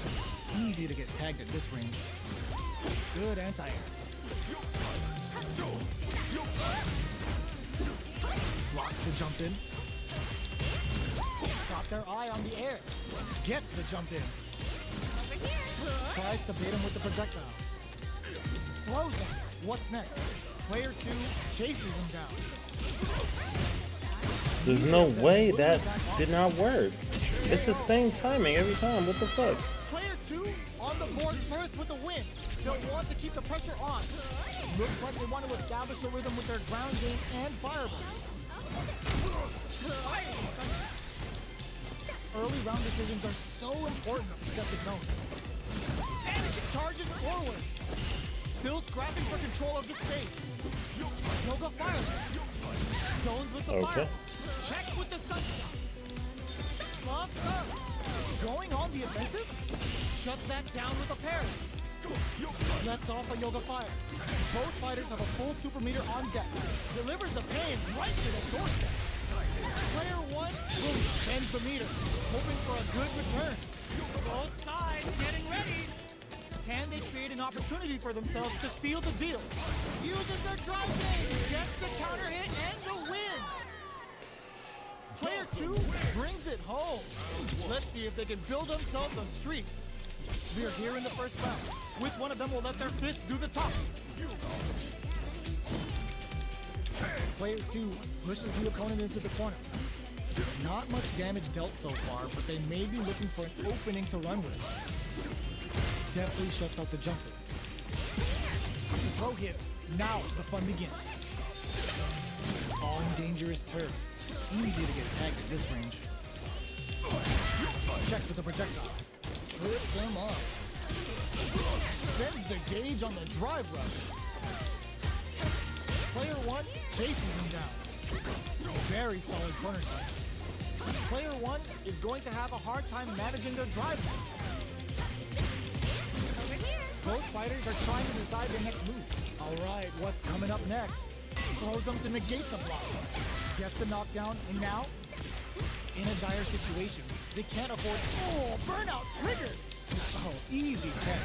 Easy to get tagged at this range. Good anti-air. Blocks the jump in. Got their eye on the air. Gets the jump in. Tries to bait him with the projectile. Throws him. What's next? Player 2 chases him down. There's no way that did not work. It's the same timing every time. What the fuck? Player 2 on the board first with the win. They'll want to keep the pressure on. Looks like they want to establish a rhythm with their ground game and fireball. Early round decisions are so important to set the tone. Vanishing charges forward. Still scrapping for control of the space. Yoga fire. Zones with the fire. Checks with the sunshot. Loves up. Going on the offensive. Shuts that down with a parry. Lets off a yoga fire. Both fighters have a full super meter on deck. Delivers the pain right to the doorstep. Player 1 bends the meter, hoping for a good return. Both sides getting ready. Can they create an opportunity for themselves to seal the deal? Uses their drive game, gets the counter hit and the win. Player 2 brings it home. Let's see if they can build themselves a streak. We're here in the first round. Which one of them will let their fists do the talk? Player 2 pushes the opponent into the corner. Not much damage dealt so far, but they may be looking for an opening to run with. Definitely shuts out the jumper. The throw hits. Now the fun begins. On dangerous turf. Easy to get tagged at this range. Checks with the projectile. Trips him up. Spends the gauge on the drive rush. Player 1 chases him down. Very solid corner side. Player 1 is going to have a hard time managing their drive. Both fighters are trying to decide their next move. Alright, what's coming up next? Throws them to negate the block. Gets the knockdown, and now, in a dire situation, they can't afford... Oh, burnout triggered! Oh, easy 10.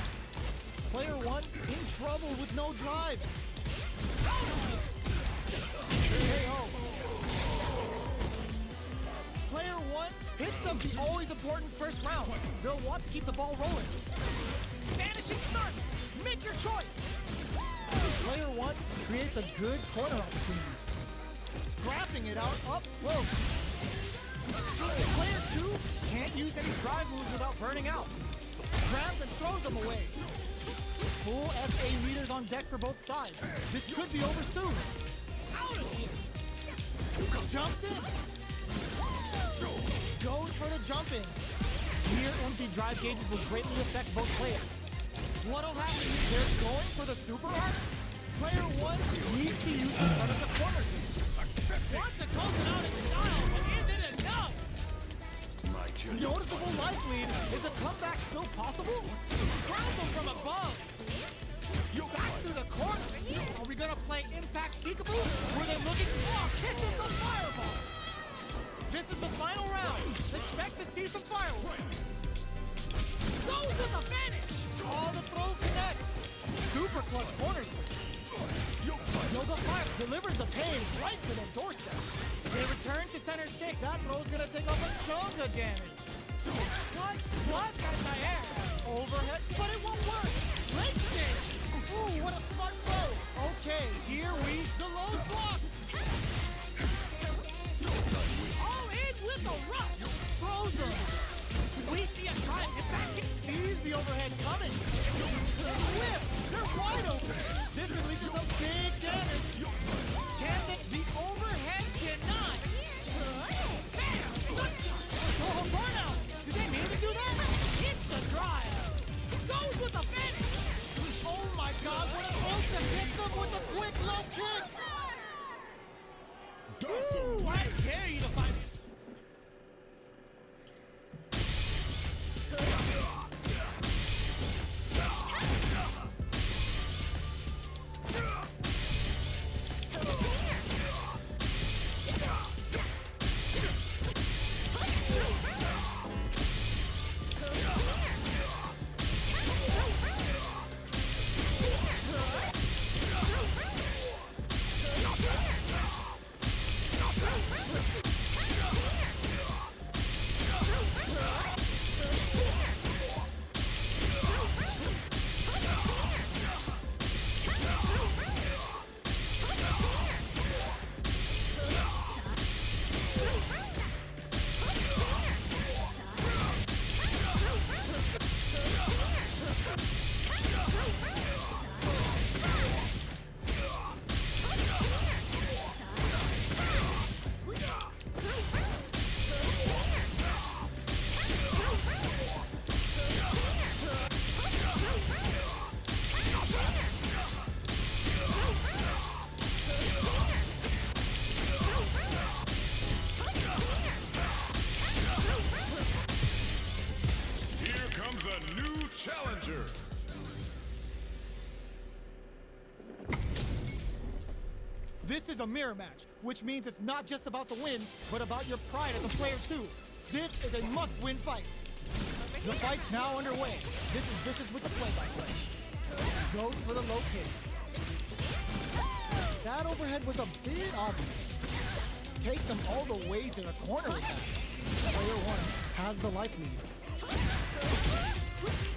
Player 1 in trouble with no drive. KO. Player 1 picks up the always important first round. They'll want to keep the ball rolling. Vanishing Sun, make your choice. Player 1 creates a good corner opportunity. Scrapping it out up close. Player 2 can't use any drive moves without burning out. Grabs and throws them away. Full SA leaders on deck for both sides. This could be over soon. Out of here. Jumps in. Goes for the jump in. Near empty drive gauges will greatly affect both players. What'll happen is they're going for the super arc. Player 1 needs to use the front of the corner. Wants to close it out in style, but is it enough? Noticeable life lead. Is a comeback still possible? Grabs him from above. Back through the corner. Are we gonna play Impact Peekaboo? Were they looking? Oh, kisses the fireball. This is the final round. Expect to see some fireworks. Goes in the finish. All the throws connects. Super clutch corners. Yoga Fire delivers the pain right to the doorstep. They return to center stick. That throw's gonna take off a chunk of damage. What? Anti-air. Overhead, but it won't work. Leg stick. Ooh, what a smart throw. Okay, here we the low block. All in with a rush. Throws them. We see a try and back. Sees the overhead coming. Whip. They're wide open. This releases some big damage. Can the overhead deny? Bam! Ooh, I dare you to fight. Here comes a new challenger. This is a mirror match, which means it's not just about the win, but about your pride as a player too. This is a must-win fight. The fight's now underway. This is Vicious with the play-by-play. Goes for the low kick. That overhead was a bit obvious. Takes him all the way to the corner with that. Player one has the life lead.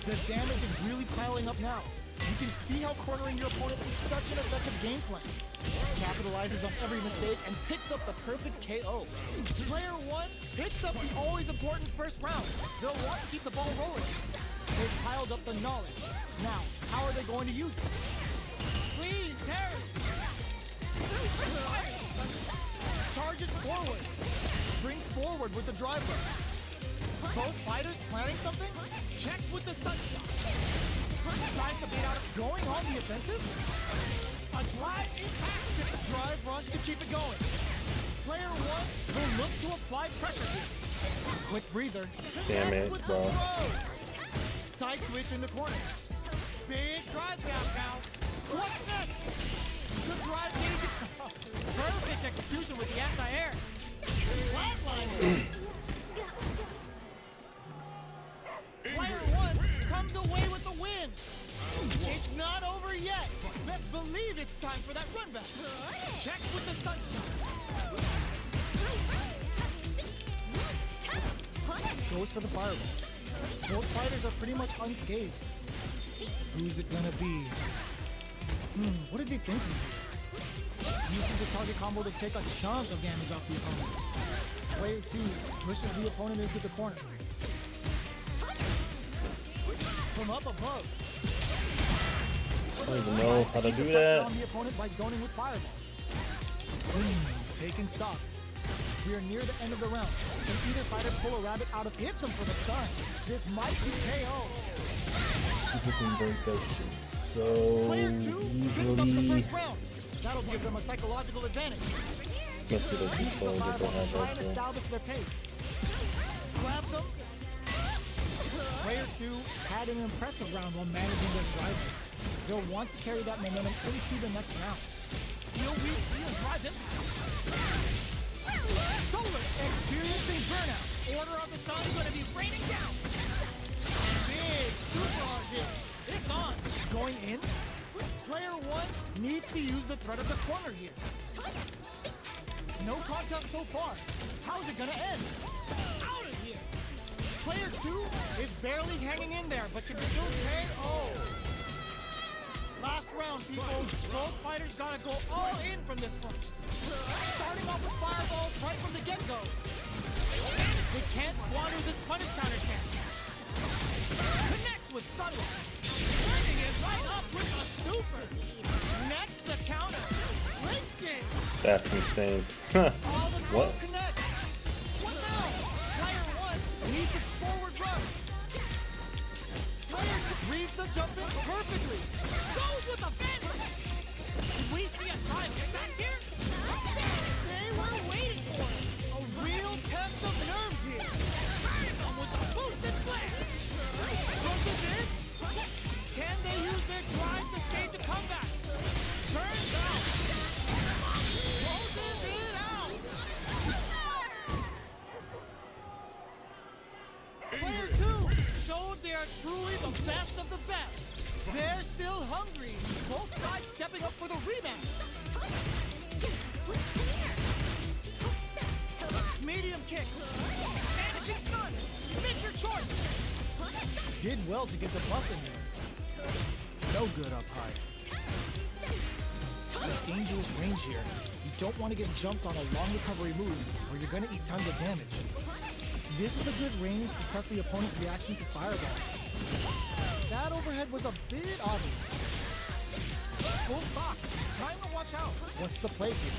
The damage is really piling up now. You can see how cornering your opponent is such an effective game plan. Capitalizes on every mistake and picks up the perfect KO. Player one picks up the always important first round. They'll want to keep the ball rolling. They've piled up the knowledge. Now, how are they going to use it? Please, parry! Charges forward. Springs forward with the drive rush. Both fighters planning something? Checks with the sun shot. Tries to beat out going on the offensive. A drive impact. Drive rush to keep it going. Player one will look to apply pressure here. Quick breather. Damn it, With the bro. throw. Side switch in the corner. Big drive down now. What's next? The drive gauge. Perfect execution with the anti-air. Flatline. Player one comes away with the win. It's not over yet. Best believe it's time for that run back. Checks with the sunshine. Goes for the fireball. Both fighters are pretty much unscathed. Who's it gonna be? What are they thinking? Uses the target combo to take a chunk of damage off the opponent. Player two pushes the opponent into the corner. From up above. I don't even know how to do that. On the opponent by zoning with fireball. Taking stock. We are near the end of the round. Can either fighter pull a rabbit out of hits him for the stun? This might be KO. People can break that shit so Player two picks up the easily. first round. That'll give them a psychological advantage. Must be those Uses the controls that fireball they to try have and also. establish their pace. Grabs them. Player two had an impressive round while managing their drive. They'll want to carry that momentum into the next round. Will we see a drive impact? Solar experiencing burnout. Order of the sun going to be raining down. Big super hard hit. It's on. Going in. Player one needs to use the threat of the corner here. No contest so far. How's it gonna end? Out of here. Player two is barely hanging in there, but can still KO. Last round, people. Both fighters gotta go all in from this point. Starting off with fireballs right from the get-go. They can't squander this punish counter chance. Connects with Sunlight. Turning it right up with a super. Next the counter. Links it. That's insane. All the What? connects. What now? Player one needs his forward run. Player two reads the jump in perfectly. Goes with a vanish. Did we see a drive back here? They were waiting are truly the best of the best. They're still hungry. Both sides stepping up for the rematch. Medium kick. Vanishing Sun. Make your choice. Did well to get the buff in there. No good up high. A dangerous range here. You don't want to get jumped on a long recovery move or you're going to eat tons of damage. This is a good range to press the opponent's reaction to fireball. That overhead was a bit obvious. Full stocks. Time to watch out. What's the play here?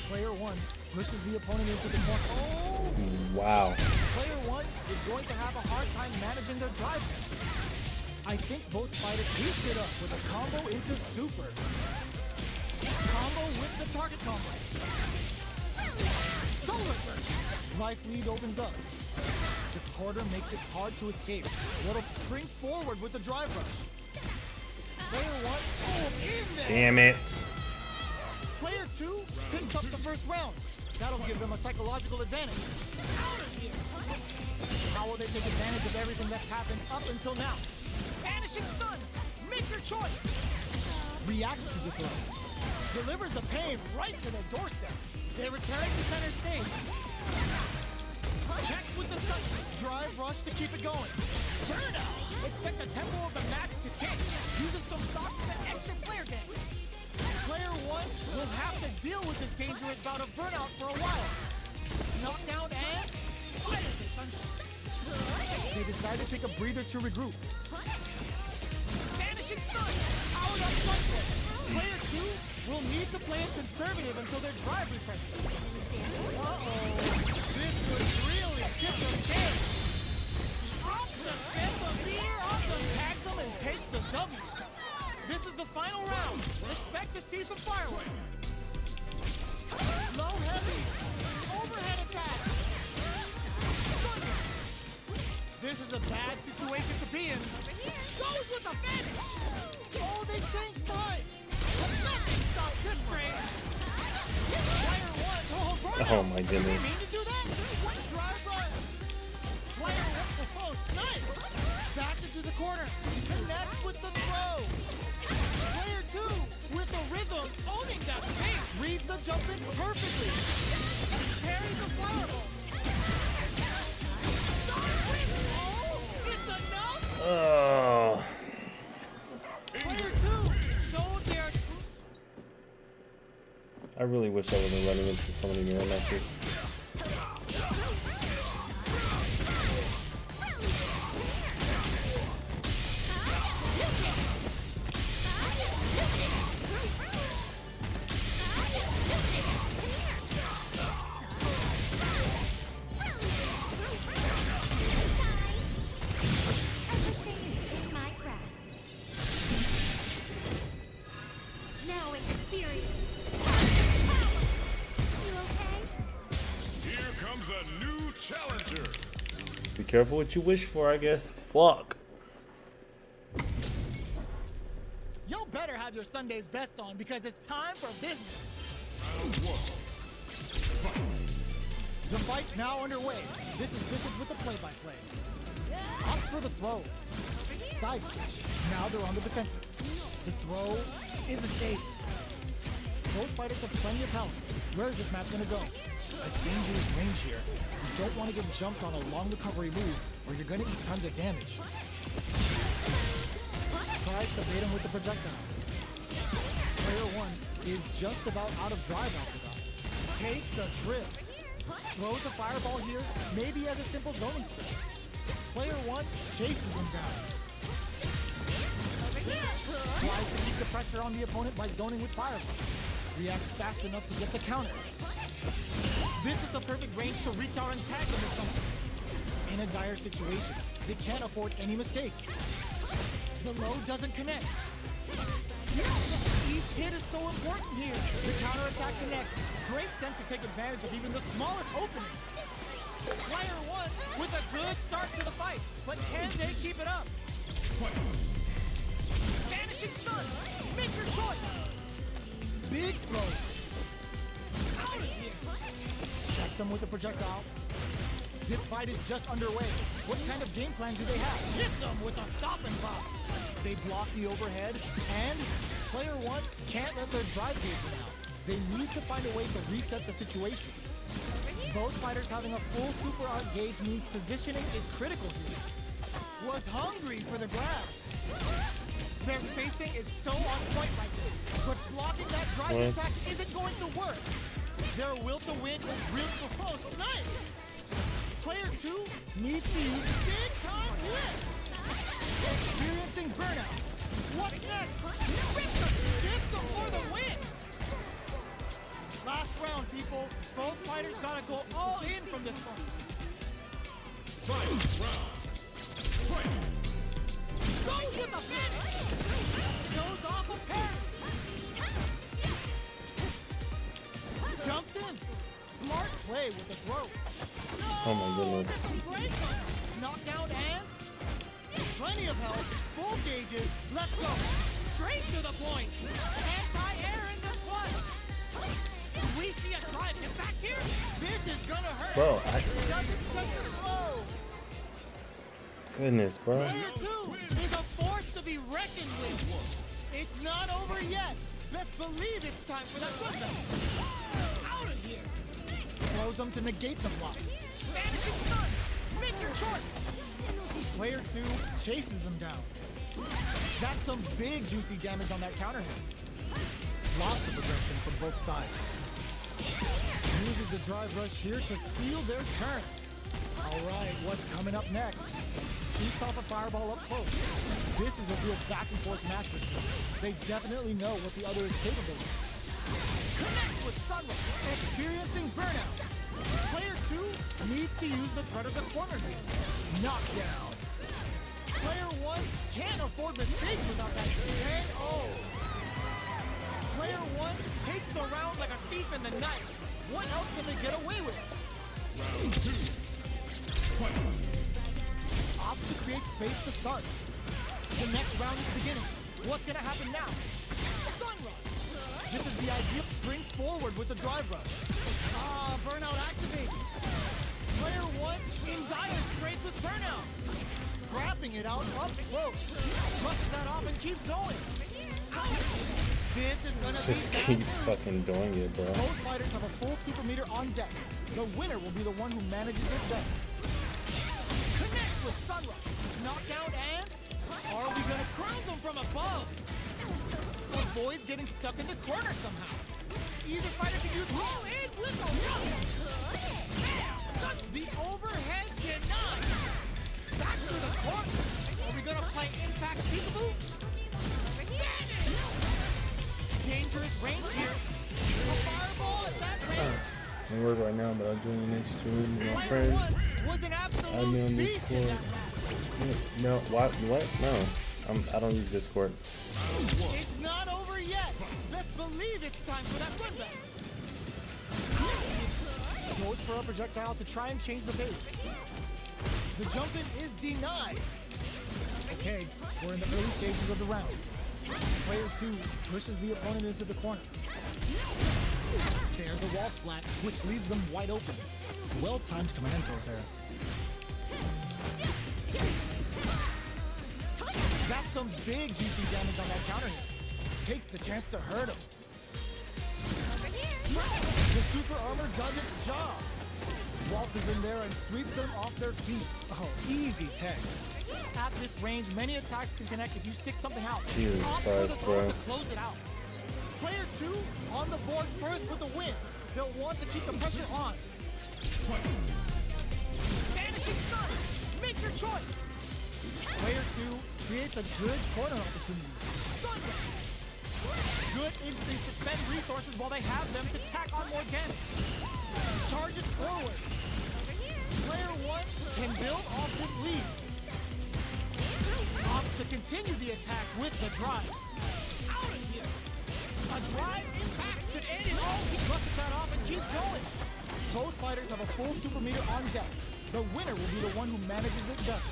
Player one pushes the opponent into the corner. Oh! Wow. Player one is going to have a hard time managing their drive. I think both fighters beat it up with a combo into super. Combo with the target combo. Solar Burst. Life lead opens up. The quarter makes it hard to escape. Little springs forward with the drive rush. Player one, oh, in there. Damn it. Player two picks up the first round. That'll give them a psychological advantage. Out of here. How will they take advantage of everything that's happened up until now? Vanishing Sun, make your choice. Reacts to the throw. Delivers the pain right to their doorstep. They return to center stage. Checks with the sun. Drive rush to keep it going. Burnout. Expect the tempo of the match to change. Uses some stock for the extra player damage. Player one will have to deal with this dangerous bout of burnout for a while. Knockdown and fires it, son. They decide to take a breather to regroup. Vanishing Sun. Powered up sunset. Player two will need to play it conservative until their drive refreshes. Uh-oh. This would really get them game. Off the fence of beer, off them, tags them, and takes the W. This is the final round. Expect to see some fireworks. Low heavy. Overhead attack. Thunder. This is a bad situation to be in. Goes with the finish. Oh, they changed sides. Nothing stops this train. Player one. Oh my goodness. Didn't mean to do that. What drive run? Player one. Oh, snipe. Back into the corner. Connects with the throw. Player two with the rhythm, owning that pace. Reads the jump in perfectly. Carries the fireball. Oh, it's enough. Oh. Player two showed their I really wish I wasn't running into so many mirror matches. Everything is in my grasp. Now experience. You okay? Here comes a new challenger. Be careful what you wish for, I guess. Fuck. Y'all better have your Sunday's best on because it's time for business. The fight's now underway. This is Vicious with the play-by-play. Opts for the throw. Side switch. Now they're on the defensive. The throw is a save. Both fighters have plenty of health. Where is this match going to go? A dangerous range here. You don't want to get jumped on a long recovery move or you're going to eat tons of damage. Tries to bait him with the projectile. Player one is just about out of drive after that. Takes a trip. Throws a fireball here, maybe as a simple zoning step. Player one chases him down. Tries to keep the pressure on the opponent by zoning with fireball. Reacts fast enough to get the counter. This is the perfect range to reach out and tag them with something. In a dire situation, they can't afford any mistakes. The load doesn't connect. Each hit is so important here. The counterattack connects. Great sense to take advantage of even the smallest opening. Player one with a good start to the fight, but can they keep it up? Vanishing Sun, make your choice. Big throw. Out of here. Checks him with a projectile. This fight is just underway. What kind of game plan do they have? Hit them with a stop and pop. They block the overhead, and player one can't let their drive gauge run out. They need to find a way to reset the situation. Both fighters having a full super art gauge means positioning is critical here. Was hungry for the grab. Their spacing is so on point right now, but blocking that drive What? attack isn't going to work. Their will to win is really close. Nice! Player two needs to use big time lift. Experiencing burnout. What's next? Shift for the win. Last round, people. Both fighters gotta go all in from this one. Fight round. Fight. Goes with the finish. Shows off a parry. Jumps in. Smart play with the throw. Oh my goodness. Great one. Knockdown and plenty of health. Full gauges. Let's go. Straight to the point. Anti-air in this one. Do we see a drive get back here? This is gonna hurt. Bro, Doesn't take the throw. goodness, bro. Player two is a force to be reckoned with. It's not over yet. Best believe it's time for that comeback. Out of here. Throws them to negate the block. Vanishing Sun, make your choice. Player two chases them down. That's some big juicy damage on that counter hit. Lots of aggression from both sides. Uses the drive rush here to steal their turn. All right, what's coming up next? Shoots off a fireball up close. This is a real back and forth match for them. They definitely know what the other is capable of. Connects with Sunlight, experiencing burnout. Player two needs to use the threat of the corner here. Knockdown. Player one can't afford mistakes without that KO. Player one takes the round like a thief in the night. What else can they get away with? Round two. Fight. Opts to create space to start. The next round is beginning. What's gonna happen now? Sunrise. This is the ideal. Springs forward with the drive rush. Burnout activates. Player one in dire straits with burnout. Scrapping it out up close. Flushes that off and keeps going. This is gonna Just be keep bad news. fucking doing it, bro. Both fighters have a full super meter on deck. The winner will be the one who manages it best. Connects with Sunrise. Knockdown and... Are we gonna crown them from above? Avoids getting stuck in the corner somehow. Either fighter can use roll in with the roll. The overhead denied. Back to the corner. Are we gonna play impact peekaboo? Dangerous range here. A fireball at that range. I'm at work right now, but I'll join you next stream with my Player friends. one was an absolute Add me on beast in Discord. that match. No, what? No. I don't use Discord. It's not over yet. Best believe it's time for that runback. Goes for a projectile to try and change the pace. The jump in is denied. Okay, we're in the early stages of the round. Player two pushes the opponent into the corner. There's a wall splat, which leaves them wide open. Well-timed command throw there. That's some big juicy damage on that counter hit. Takes the chance to hurt him. The super armor does its job. Waltzes in there and sweeps them off their feet. Oh, easy tech. At this range, many attacks can connect if you stick something out. Jesus Opt for the Christ, throw bro. to close it out. Player two on the board first with a win. They'll want to keep the pressure on. Vanishing Sun, make your choice. Player two creates a good corner opportunity. Sunrise. Good instinct to spend resources while they have them to tack on more damage. Charges forward. Player one can build off this lead. Opts to continue the attack with the drive. Out of here. A drive impact could end it all. He brushes that off and keeps going. Both fighters have a full super meter on deck. The winner will be the one who manages it best.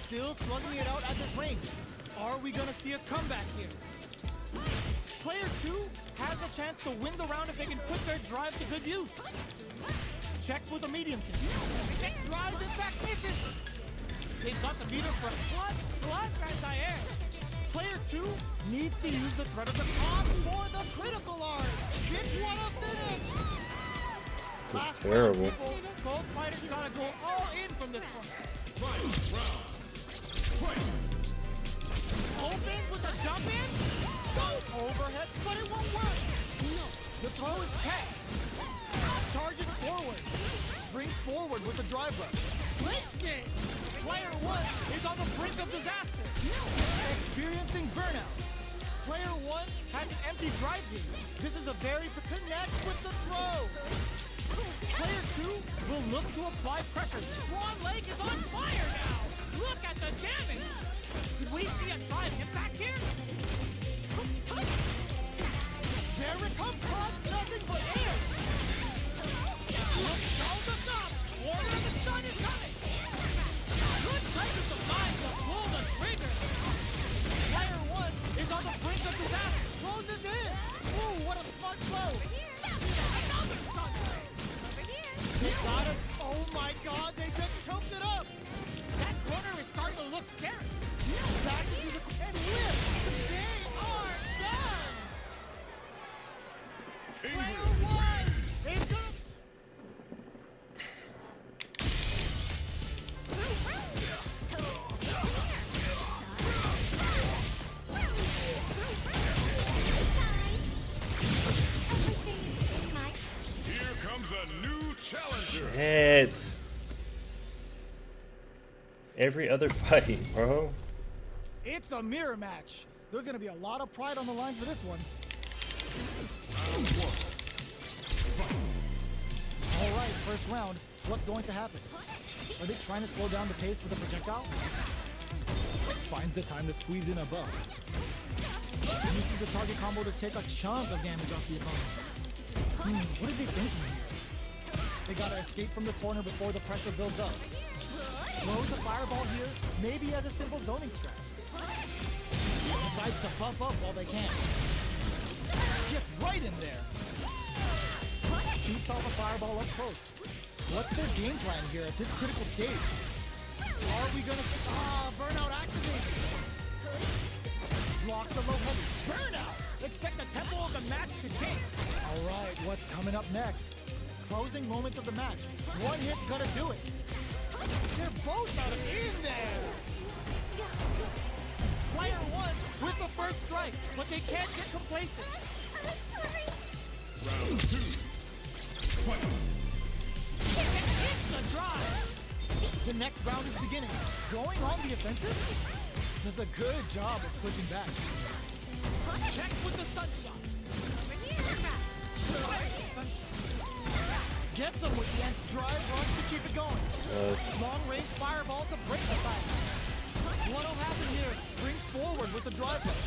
Still slugging it out at this range. Are we gonna see a comeback here? Player two has a chance to win the round if they can put their drive to good use. Checks with a medium kick. They've got the meter for clutch anti-air. Player 2 needs to use the threat of the cops for the critical art. It won a finish. Just Last terrible. round, people. Gold Fighters gotta go all in from this point. Final round. Fight. Opens with a jump in. Goes overhead, but it won't work. No. The throw is tech. Charges forward. Springs forward with a drive rush. Blitzing. Player 1 is on the brink of disaster. Experiencing burnout. Player 1 has an empty drive gauge. This is a very connects with the throw. Player 2 will look to apply pressure. Strong leg is on fire now. Look at the damage. Did we see a drive impact here? There it comes, nothing but air. Look, down the top. Order of the sun is coming. Good presence of mind to pull the trigger. Player 1 is on the brink of disaster. Closes in. Ooh, what a smart throw. Another sun ray. They got it. Oh my God, they just choked it up. That corner is starting to look scary. Back into the and lift. They are done. Player 1 is up. Here comes a new challenger. Shit. Every other fight, bro. It's a mirror match. There's gonna be a lot of pride on the line for this one. All right, first round. What's going to happen? Are they trying to slow down the pace with the projectile? Finds the time to squeeze in a buff. Uses the target combo to take a chunk of damage off the opponent. What are they thinking here? They gotta escape from the corner before the pressure builds up. Throws a fireball here, maybe as a simple zoning strat. Decides to buff up while they can. Gets right in there. Shoots off a fireball up close. What's their game plan here at this critical stage? Are we gonna... burnout activated. Blocks the low heavy. Burnout! Expect the tempo of the match to change. All right, what's coming up next? Closing moments of the match. One hit's gonna do it. They're both out of in there. Player 1 with the first strike, but they can't get complacent. Round 2. Fight. It's the drive. The next round is beginning. Going on the offensive? Does a good job of pushing back. Checks with the sunshot. Gets them with the anti-drive rush to keep it going. Long-range fireball to break the fight. What'll happen here? Springs forward with the drive rush.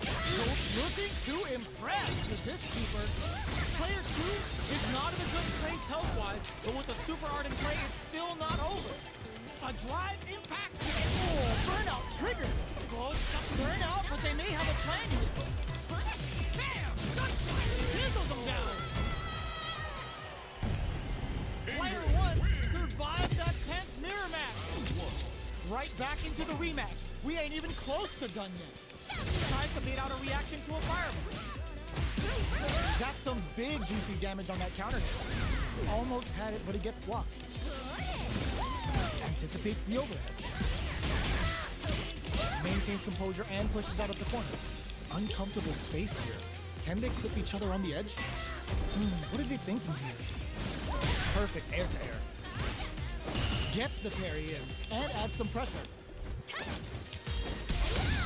Both looking to impress with this super. Player 2 is not in a good place health-wise, but with the super art in play, it's still not over. A drive impact. Oh, burnout triggered. Close up burnout, but they may have a plan here. Bam! Sunshine chisels them down. Player 1 survived that tense mirror match. Right back into the rematch. We ain't even close to done yet. Tries to bait out a reaction to a fireball. Got some big juicy damage on that counter hit. Almost had it, but it gets blocked. Anticipates the overhead. Maintains composure and pushes out of the corner. Uncomfortable space here. Can they clip each other on the edge? What are they thinking here? Perfect air to air. Gets the parry in and adds some pressure.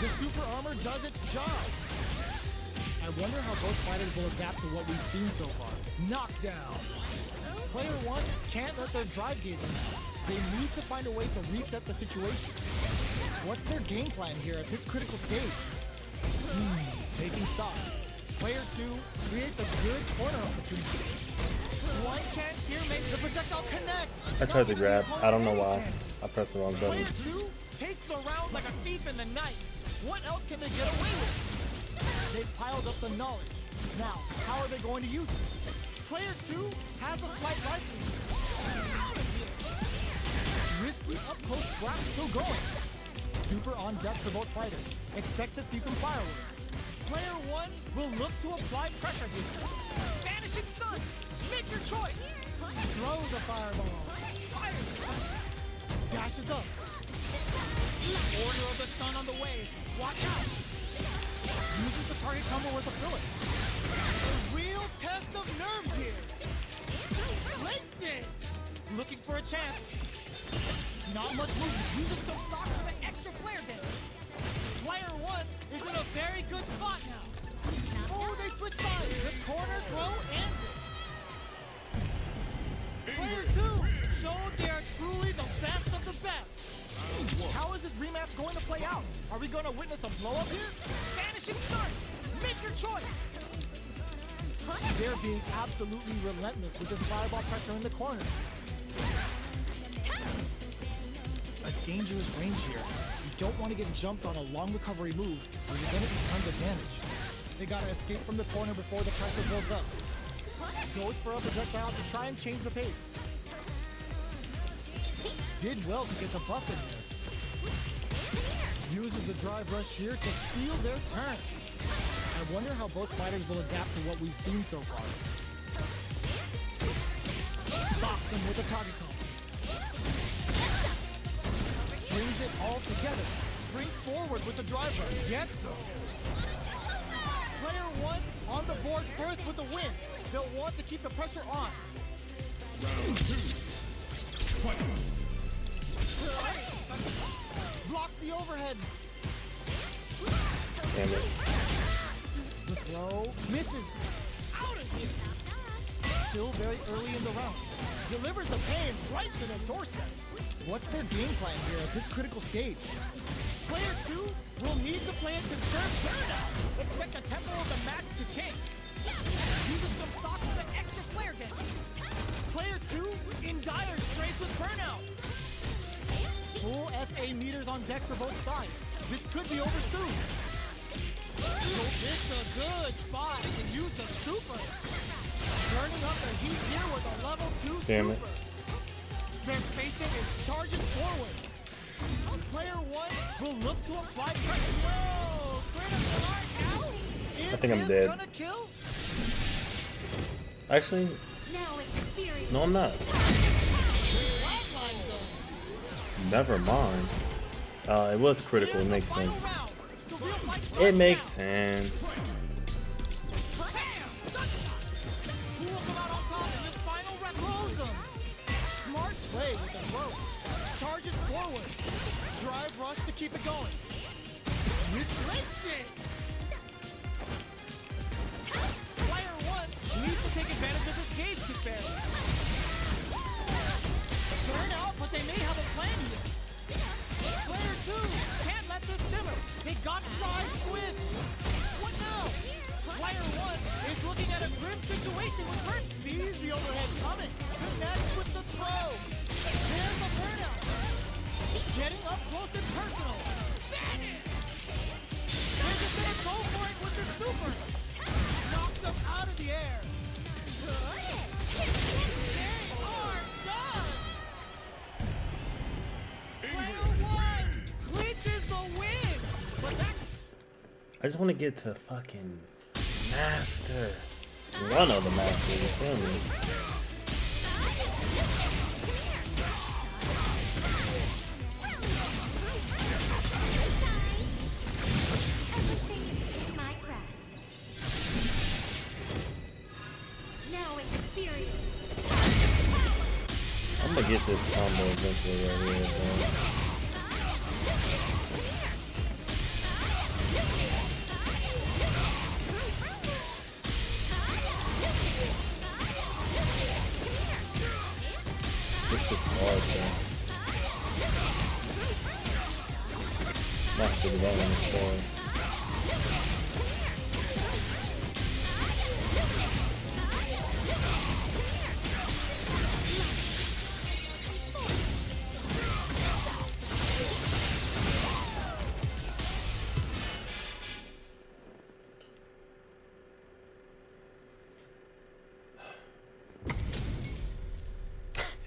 The super armor does its job. I wonder how both fighters will adapt to what we've seen so far. Knockdown. Player 1 can't let their drive gauge in. They need to find a way to reset the situation. What's their game plan here at this critical stage? Taking stock. Player 2 creates a good corner opportunity. One chance here makes the projectile connects. I tried to grab. I don't know why. I pressed the wrong Player button. 2 takes the round like a thief in the night. What else can they get away with? They've piled up the knowledge. Now, how are they going to use it? Player 2 has a slight life lead. Out of here. Risky up close scrap's still going. Super on deck for both fighters. Expect to see some fireworks. Player 1 will look to apply pressure here. Vanishing Sun, make your choice. Throws a fireball. Fires pressure. Dashes up. Order of the Sun on the way. Watch out. Uses the target combo with a filler. A real test of nerves here. Links it. Looking for a chance. Not much movement. Uses some stock for the extra flare damage. Player 1 is in a very good spot now. Oh, they switch sides. The corner throw ends it. Player 2 showed they are truly the best of the best. How is this rematch going to play out? Are we going to witness a blow-up here? Vanishing Sun, make your choice. They're being absolutely relentless with this fireball pressure in the corner. A dangerous range here. You don't want to get jumped on a long recovery move, or you're going to be tons of damage. They gotta escape from the corner before the pressure builds up. Goes for a projectile to try and change the pace. Did well to get the buff in there. Uses the drive rush here to steal their turn. I wonder how both fighters will adapt to what we've seen so far. Box him with a target combo. Brings it all together. Springs forward with the drive rush. Gets some. Player 1 on the board first with the win. They'll want to keep the pressure on. Round 2. Fight. Blocks the overhead. Damn it. The throw misses. Out of here. Still very early in the round. Delivers the pain right to the doorstep. What's their game plan here at this critical stage? Player 2 will need to play a conserved burnout. Expect a tempo of the match to change. Uses some stock for the extra flare damage. Player 2 in dire straits with burnout. Full SA meters on deck for both sides. This could be over soon. So it's a good spot to use the super. Turning up the heat here with a level 2 Damn it. super. Their spacing is charges forward. Player 1 will look to apply pressure. Whoa! Critical art now? I think I'm dead. Gonna kill? Actually, Now experience. no, I'm not. Flatline zone. Never mind. It was critical. It makes Final sense. round. The real fight's It right makes now. sense. Bam! Sunshot! Who will come out on top in this final round? Throws them. Smart play with the throw. Charges forward. Drive rush to keep it going. Misplays it. Player 1 needs to take advantage of his gauge disparity. Burn out, but they may have a plan here. Player 2 can't let this simmer. They got side switch. What now? Player 1 is looking at a grim situation with Bert. Sees the overhead coming. Connects with the throw. There's a burnout. Getting up close and personal. Vanish. They're just gonna go for it with the super. Knocks them out of the air. They are done. Player 1 clinches the win. But that I just want to get to fucking master. One of the masters, you feel me? Everything is in my grasp. Now experience. I'm gonna get this combo eventually right here, bro. This shit's hard, bro. Not to the bottom of the story.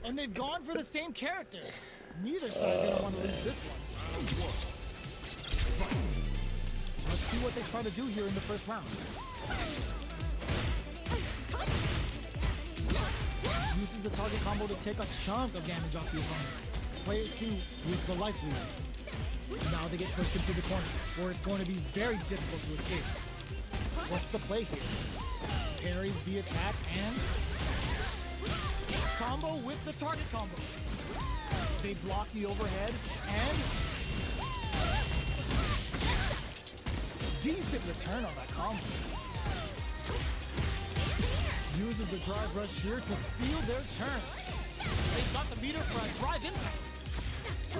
and they've gone for the same character. Neither side's gonna want to lose this one. Let's see what they try to do here in the first round. Uses the target combo to take a chunk of damage off the opponent. Player 2 with the life lead. Now they get pushed into the corner, where it's going to be very difficult to escape. What's the play here? Parries the attack and combo with the target combo. They block the overhead and decent return on that combo. Uses the drive rush here to steal their turn. They've got the meter for a drive impact.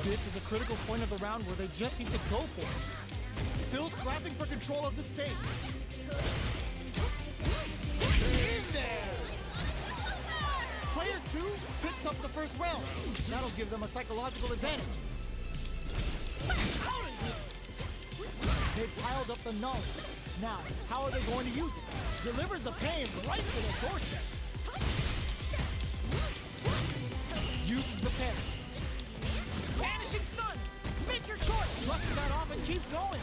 This is a critical point of the round where they just need to go for it. Still scrapping for control of the stage. In there! Player 2 picks up the first round. That'll give them a psychological advantage. Out of here! They piled up the knowledge. Now, how are they going to use it? Delivers the pain right to their doorstep. Uses the parry. Vanishing Sun! Make your choice! Brushes that off and keeps going.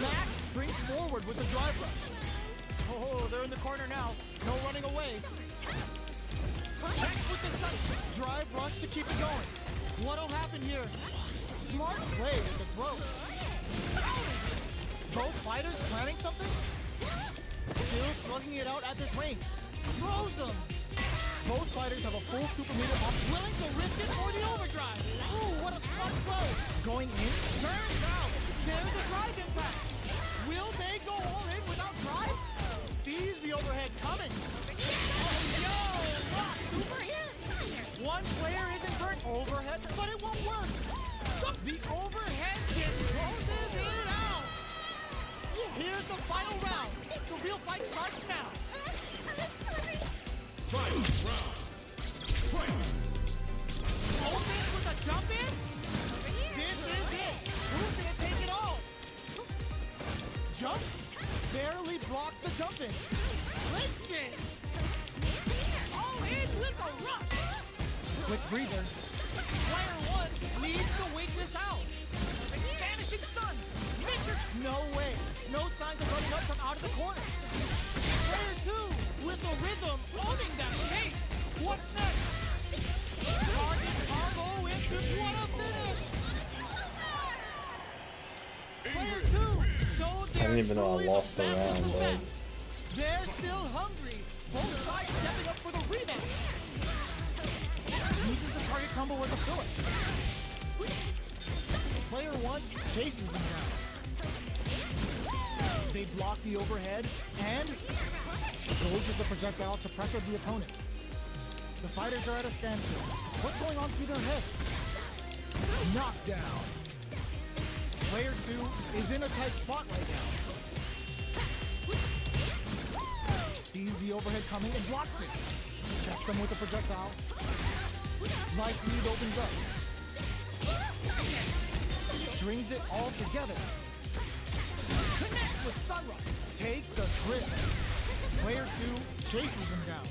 Mac springs forward with the drive rush. Oh, they're in the corner now. No running away. Checks with the sunshine. Drive rush to keep it going. What'll happen here? Smart play with the throw. Both fighters planning something? Still slugging it out at this range. Throws them. Both fighters have a full super meter up, willing to risk it for the overdrive. Ooh, what a smart throw. Going in, turns out. There's the drive impact. Will they go all in without drive? Sees the overhead coming. Oh, yo, what? Super hit. One player isn't burnt overhead, but it won't work. The overhead just closes it out. Here's the final round. The real fight starts now. Final round. Fight! Opens with a jump in. This is it. Who's gonna take it all? Jump. Barely blocks the jump in. Flips it. All in with a rush. Quick breather. Player 1 needs to wait this out. Vanishing Sun. No way. No signs of running up from out of the corner. Player 2 with the rhythm owning that pace. What's next? Target combo into what a finish. Player 2 showed their I didn't even know I truly lost the best round, of the dog. best. They're still hungry. Both sides stepping up for the rematch. Uses the target combo with a filler. Player 1 chases them down. They block the overhead and goes with the projectile to pressure the opponent. The fighters are at a standstill. What's going on through their heads? Knockdown. Player 2 is in a tight spot right now. Sees the overhead coming and blocks it. Checks them with the projectile. Life lead opens up. Strings it all together. Connects with Sunrise. Takes a trip. Player 2 chases them down.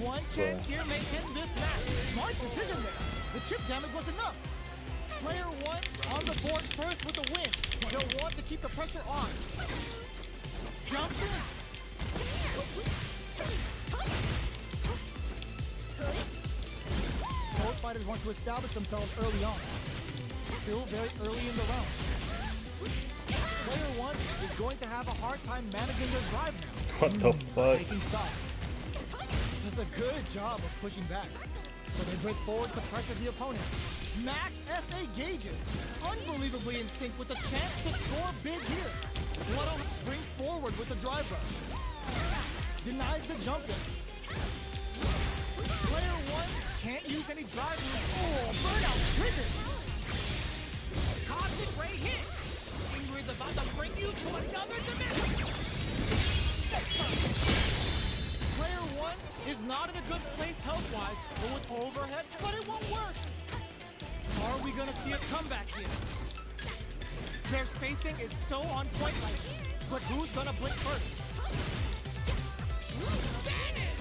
One chance here may end this match. Smart decision there. The chip damage was enough. Player 1 on the board first with the win. He'll want to keep the pressure on. Jumps in. Both fighters want to establish themselves early on. Still very early in the round. Player 1 is going to have a hard time managing their drive now. What the fuck? Taking stock. Does a good job of pushing back. So they break forward to pressure the opponent. Max SA gauges. Unbelievably in sync with the chance to score big here. Waddle springs forward with the drive rush. Denies the jump in. Player 1 can't use any drive moves. Oh, burnout triggered. Cosmic ray hit. Ingrid's about to bring you to another dimension. Player 1 is not in a good place health-wise, but with overhead, but it won't work. Are we gonna see a comeback here? Their spacing is so on point right now, but who's gonna blink first? Damn it!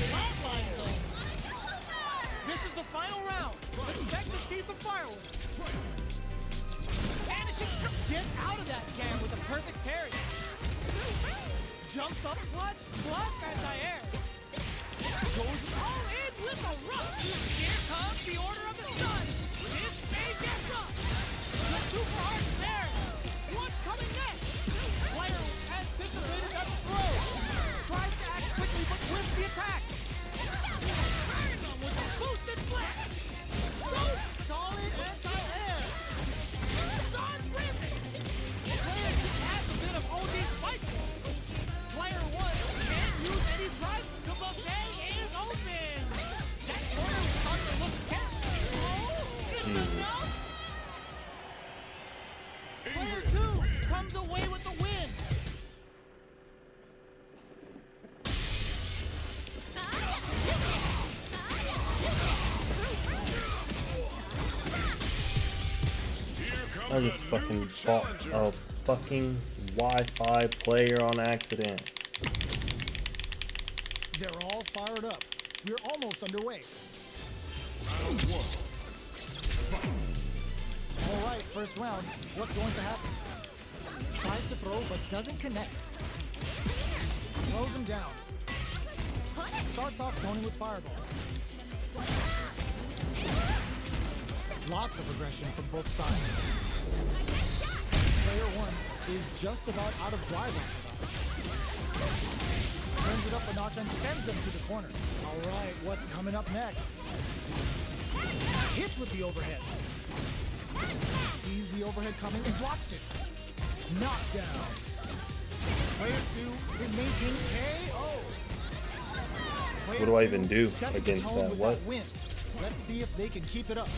Flatline zone. Get out of that jam with a perfect parry. Jumps up clutch, plus anti-air. Goes all in with a rush. Here comes the Order of the Sun. This may get rough. The super hard there. What's coming next? Player anticipated that throw. Tries to act quickly but whiffs the attack. Turns him with a boosted flex. So solid anti-air. Sun's risen. Player just adds a bit of OD spice. Player 1 can't use any drive. The buffet is open. That corner was starting to look scary. Oh, is it enough? Player 2 comes away with the win. Here comes I just a fucking new bought challenger. a fucking Wi-Fi player on accident. They're all fired up. We're almost underway. Round 1. All right, first round. What's going to happen? Tries to throw but doesn't connect. Throws him down. Starts off toning with fireball. Lots of aggression from both sides. Player 1 is just about out of drive after that. Turns it up a notch and sends them to the corner. All right, what's coming up next? Hits with the overhead. Sees the overhead coming and blocks it. Knockdown. Player 2 is maintaining KO. Player What do I 2 even do sets the against tone that? with What? win. Let's see if they can keep it up.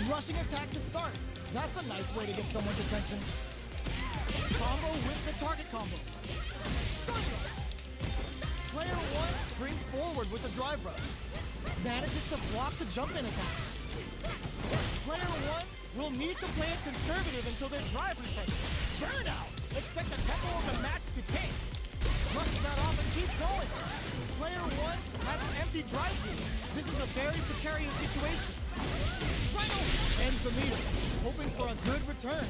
Rushing attack to start. That's a nice way to get someone's attention. Combo with the target combo. Sunrise. Player 1 springs forward with a drive rush. Manages to block the jump-in attack. Player 1 will need to play it conservative until their drive refreshes. Burnout! Expect the tempo of the match to change. Brushes that off and keeps going. Player 1 has an empty drive lead. This is a very precarious situation. Triangle ends the meter, hoping for a good return.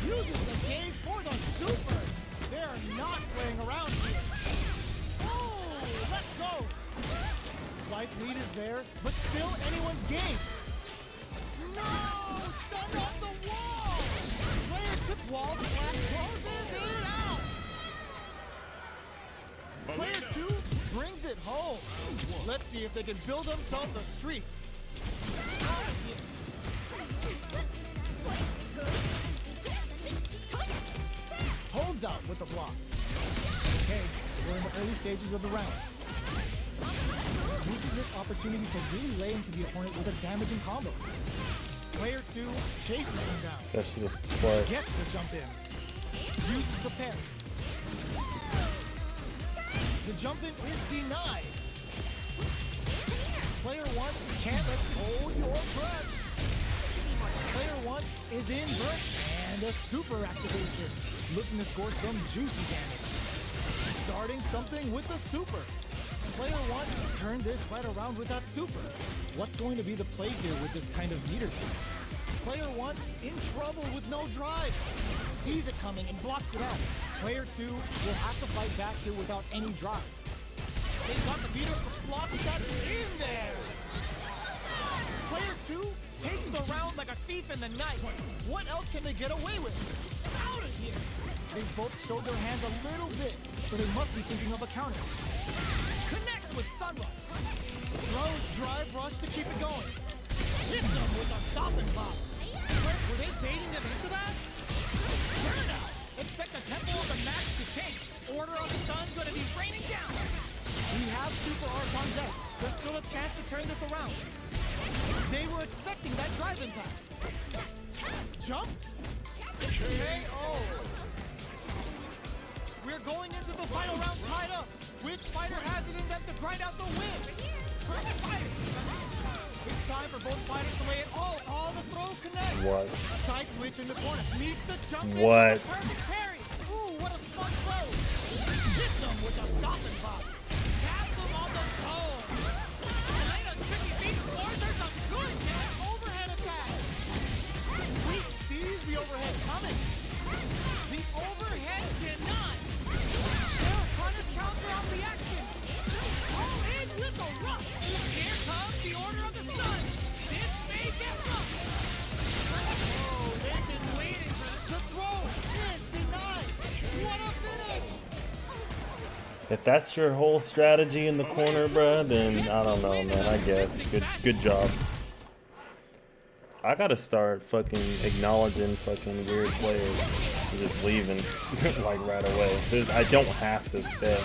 Uses the gauge for the super. They're not playing around here. Oh, let's go. Light lead is there, but still anyone's game. No! Stunned on the wall! Player took wall slash closes it out! Player 2 brings it home. Let's see if they can build themselves a streak. Out of here. Holds out with the block. Okay, we're in the early stages of the round. Uses this opportunity to really lay into the opponent with a damaging combo. Player 2 chases him down. That shit is plus. Gets the jump in. Uses the parry. The jump in is denied. Player 1 can't let hold your breath. Player 1 is in burst and a super activation. Looking to score some juicy damage. Starting something with the super. Player 1 turned this right around with that super. What's going to be the play here with this kind of meter game? Player 1 in trouble with no drive. Sees it coming and blocks it out. Player 2 will have to fight back here without any drive. They got the meter for blocking that in there. Player 2 takes the round like a thief in the night. What else can they get away with? Out of here. They both showed their hands a little bit, so they must be thinking of a counter. Connects with Sunrise. Throws drive rush to keep it going. Hits them with a stop and pop. Were they baiting them into that? Burnout. Expect the tempo of the match to change. Order of the Sun's gonna be raining down. We have Super Arc on deck. There's still a chance to turn this around. They were expecting that drive impact. Jumps. KO. We're going into the final round tied up. Which fighter has it in them to grind out the win? It's time for both fighters to lay it all the throw connects. What? Side switch in the corner. Meets the jump in What? with a perfect parry. Ooh, what a smart throw. Hits them with a stop and pop. Taps them on the toe. Behind a tricky beat floor, there's a good overhead attack. Sweet sees the overhead coming. If that's your whole strategy in the corner, bruh, then I don't know, man. I guess. Good job. I gotta start fucking acknowledging fucking weird players and just leaving like right away. I don't have to stay.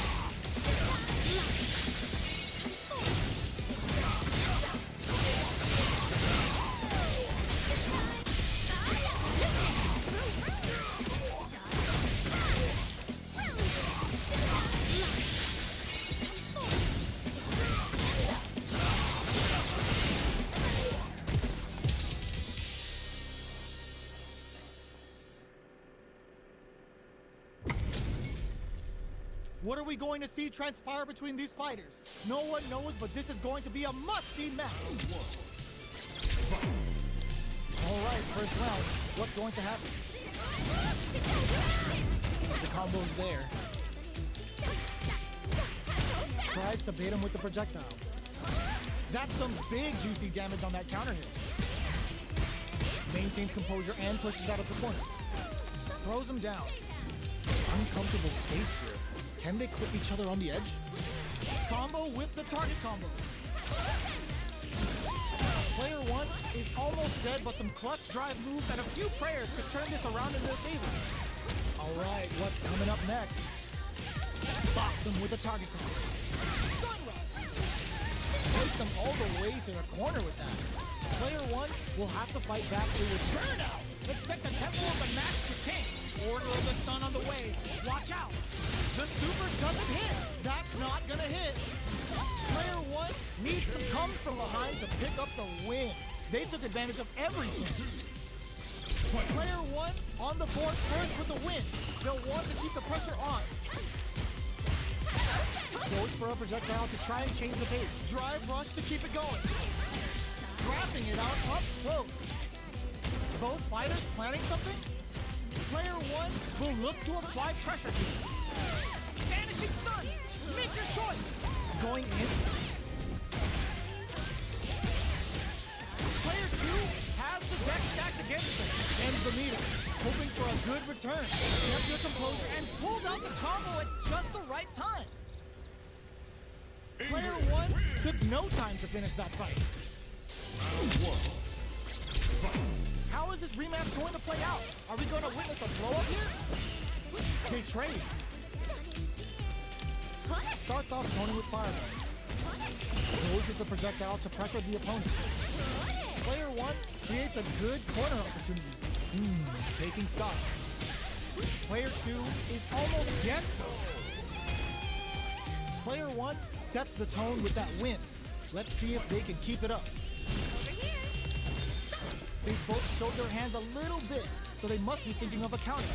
What are we going to see transpire between these fighters? No one knows, but this is going to be a must-see match. All right, first round. What's going to happen? The combo's there. Tries to bait him with the projectile. That's some big juicy damage on that counter hit. Maintains composure and pushes out of the corner. Throws him down. Uncomfortable space here. Can they clip each other on the edge? Combo with the target combo. Player one is almost dead, but some clutch drive moves and a few prayers could turn this around in their favor. All right, what's coming up next? Box him with a target combo. Sunrise! Takes him all the way to the corner with that. Player one will have to fight back here with Burnout. Expect the tempo of the match to change. Order of the Sun on the way. Watch out. The super doesn't hit. That's not gonna hit. Player one needs to come from behind to pick up the win. They took advantage of every chance. Player one on the board first with the win. They'll want to keep the pressure on. Goes for a projectile to try and change the pace. Drive rush to keep it going. Wrapping it out up close. Both fighters planning something? Player one will look to apply pressure here. Vanishing Sun, make your choice. Going in. Player two has the deck stacked against him. Ends the meter, hoping for a good return. Kept your composure and pulled out the combo at just the right time. Player one took no time to finish that fight. How is this rematch going to play out? Are we going to witness a blow-up here? They trade. Starts off Tony with Fireball. Goes with the projectile to pressure the opponent. Player one creates a good corner opportunity. Taking stock. Player two is almost Genso. Player one sets the tone with that win. Let's see if they can keep it up. They both showed their hands a little bit, so they must be thinking of a counter.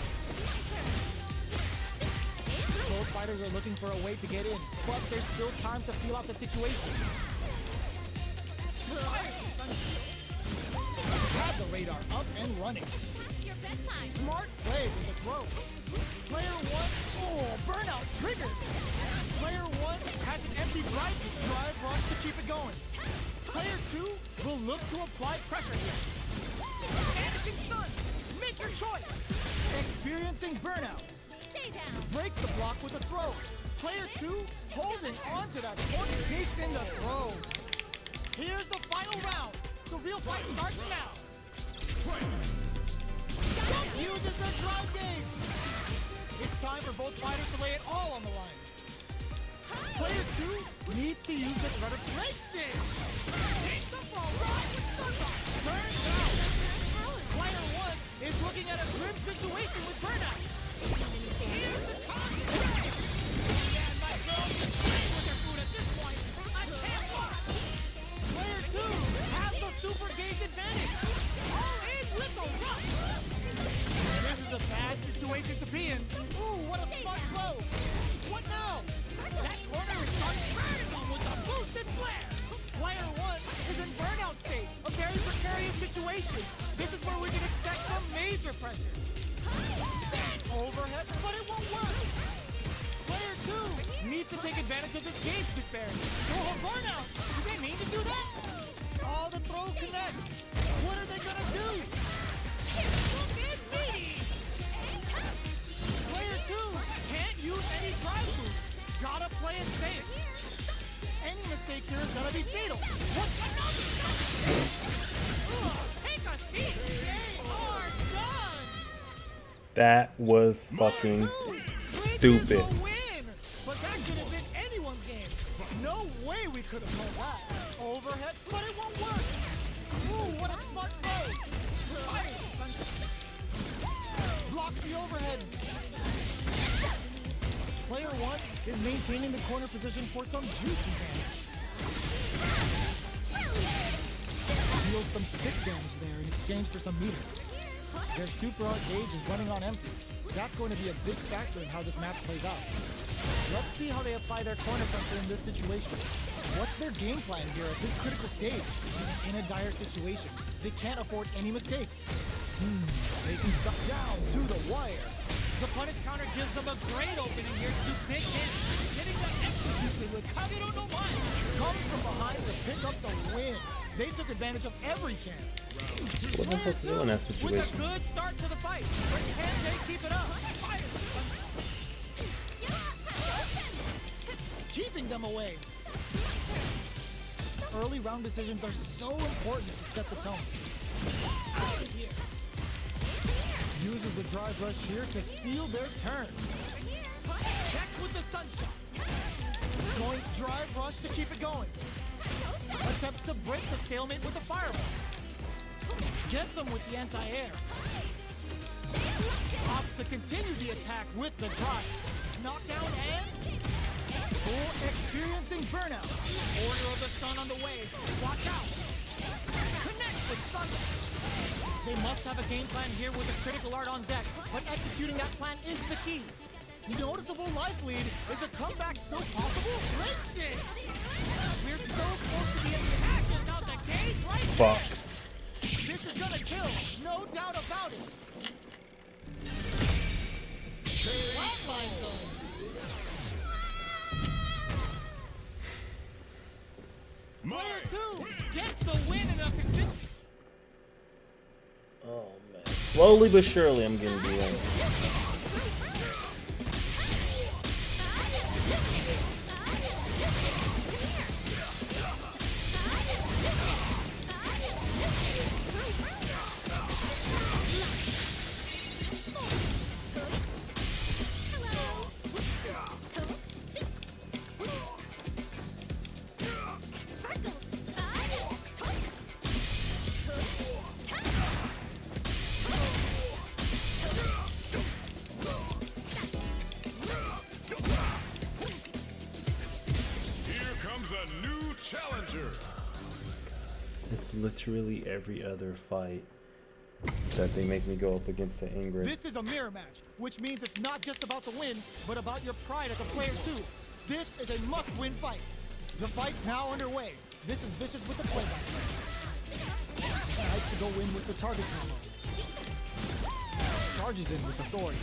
Both fighters are looking for a way to get in, but there's still time to feel out the situation. Have the radar up and running. Your bedtime. Smart play with the throw. Player one, burnout triggered. Player one has an empty drive rush to keep it going. Player two will look to apply pressure here. Vanishing Sun, make your choice. Experiencing burnout. Stay down. Breaks the block with a throw. Player two holding on to that point, takes in the throw. Here's the final round. The real fight starts now. Uses the drive game. It's time for both fighters to lay it all on the line. Player two needs to use the threat of breaksin. Takes the ball right with Sunrise. Turns out. Player one is looking at a grim situation with burnout. Here's the time. Yeah, my girl is playing with her food at this point. I can't watch. Player two has the super gauge advantage. All in with the rush. This is a bad situation to be in. Ooh, what a smart blow. What now? That corner is unvertical with a boosted flare. Player one is in burnout state, a very precarious situation. This is where we can expect some major pressure. That overhead, but it won't work. Player two needs to take advantage of this gauge disparity. Oh, burnout! Do they mean to do that? Oh, the throw connects. What are they gonna do? Look at me! Player two can't use any drive boost. Gotta play it safe. Any mistake here is gonna be fatal. What? Take a seat. They are done. That was fucking stupid. Win. But that could have been anyone's game. No way we could have called that. Overhead, but it won't work. Ooh, what a smart move. Blocks the overhead. Player 1 is maintaining the corner position for some juicy damage. Deals some sick damage there in exchange for some meter. Their super art gauge is running on empty. That's going to be a big factor in how this match plays out. Let's see how they apply their corner pressure in this situation. What's their game plan here at this critical stage? In a dire situation, they can't afford any mistakes. Taking stuff down to the wire. The punish counter gives them a great opening here to pick his. Getting the execution with Kagero no Mai. Comes from behind to pick up the win. They took advantage of every chance. What am I supposed to do in that With a situation? good start to the fight. But can they keep it up? Keeping them away. Early round decisions are so important to set the tone. Out of here. Uses the drive rush here to steal their turn. Checks with the sunshot. Going drive rush to keep it going. Attempts to break the stalemate with the fireball. Gets them with the anti-air. Opts to continue the attack with the drive. Knockdown and full experiencing burnout. Order of the Sun on the way. Watch out. Connects with Sunday. They must have a game plan here with the critical art on deck, but executing that plan is the key. Noticeable life lead. Is a comeback still possible? Breaks it. We're so close to the end of the match. It's out the gate right Fuck. there. This is gonna kill, no doubt about it. Flatline zone. Player 2 gets the win in a convincing. Oh man. Slowly but surely I'm getting beat. Here comes a new challenger. It's literally every other fight that they make me go up against the Ingrid. This is a mirror match, which means it's not just about the win, but about your pride as a player too. This is a must-win fight. The fight's now underway. This is Vicious with the play-by-play. Tries to go in with the target combo. Charges in with authority.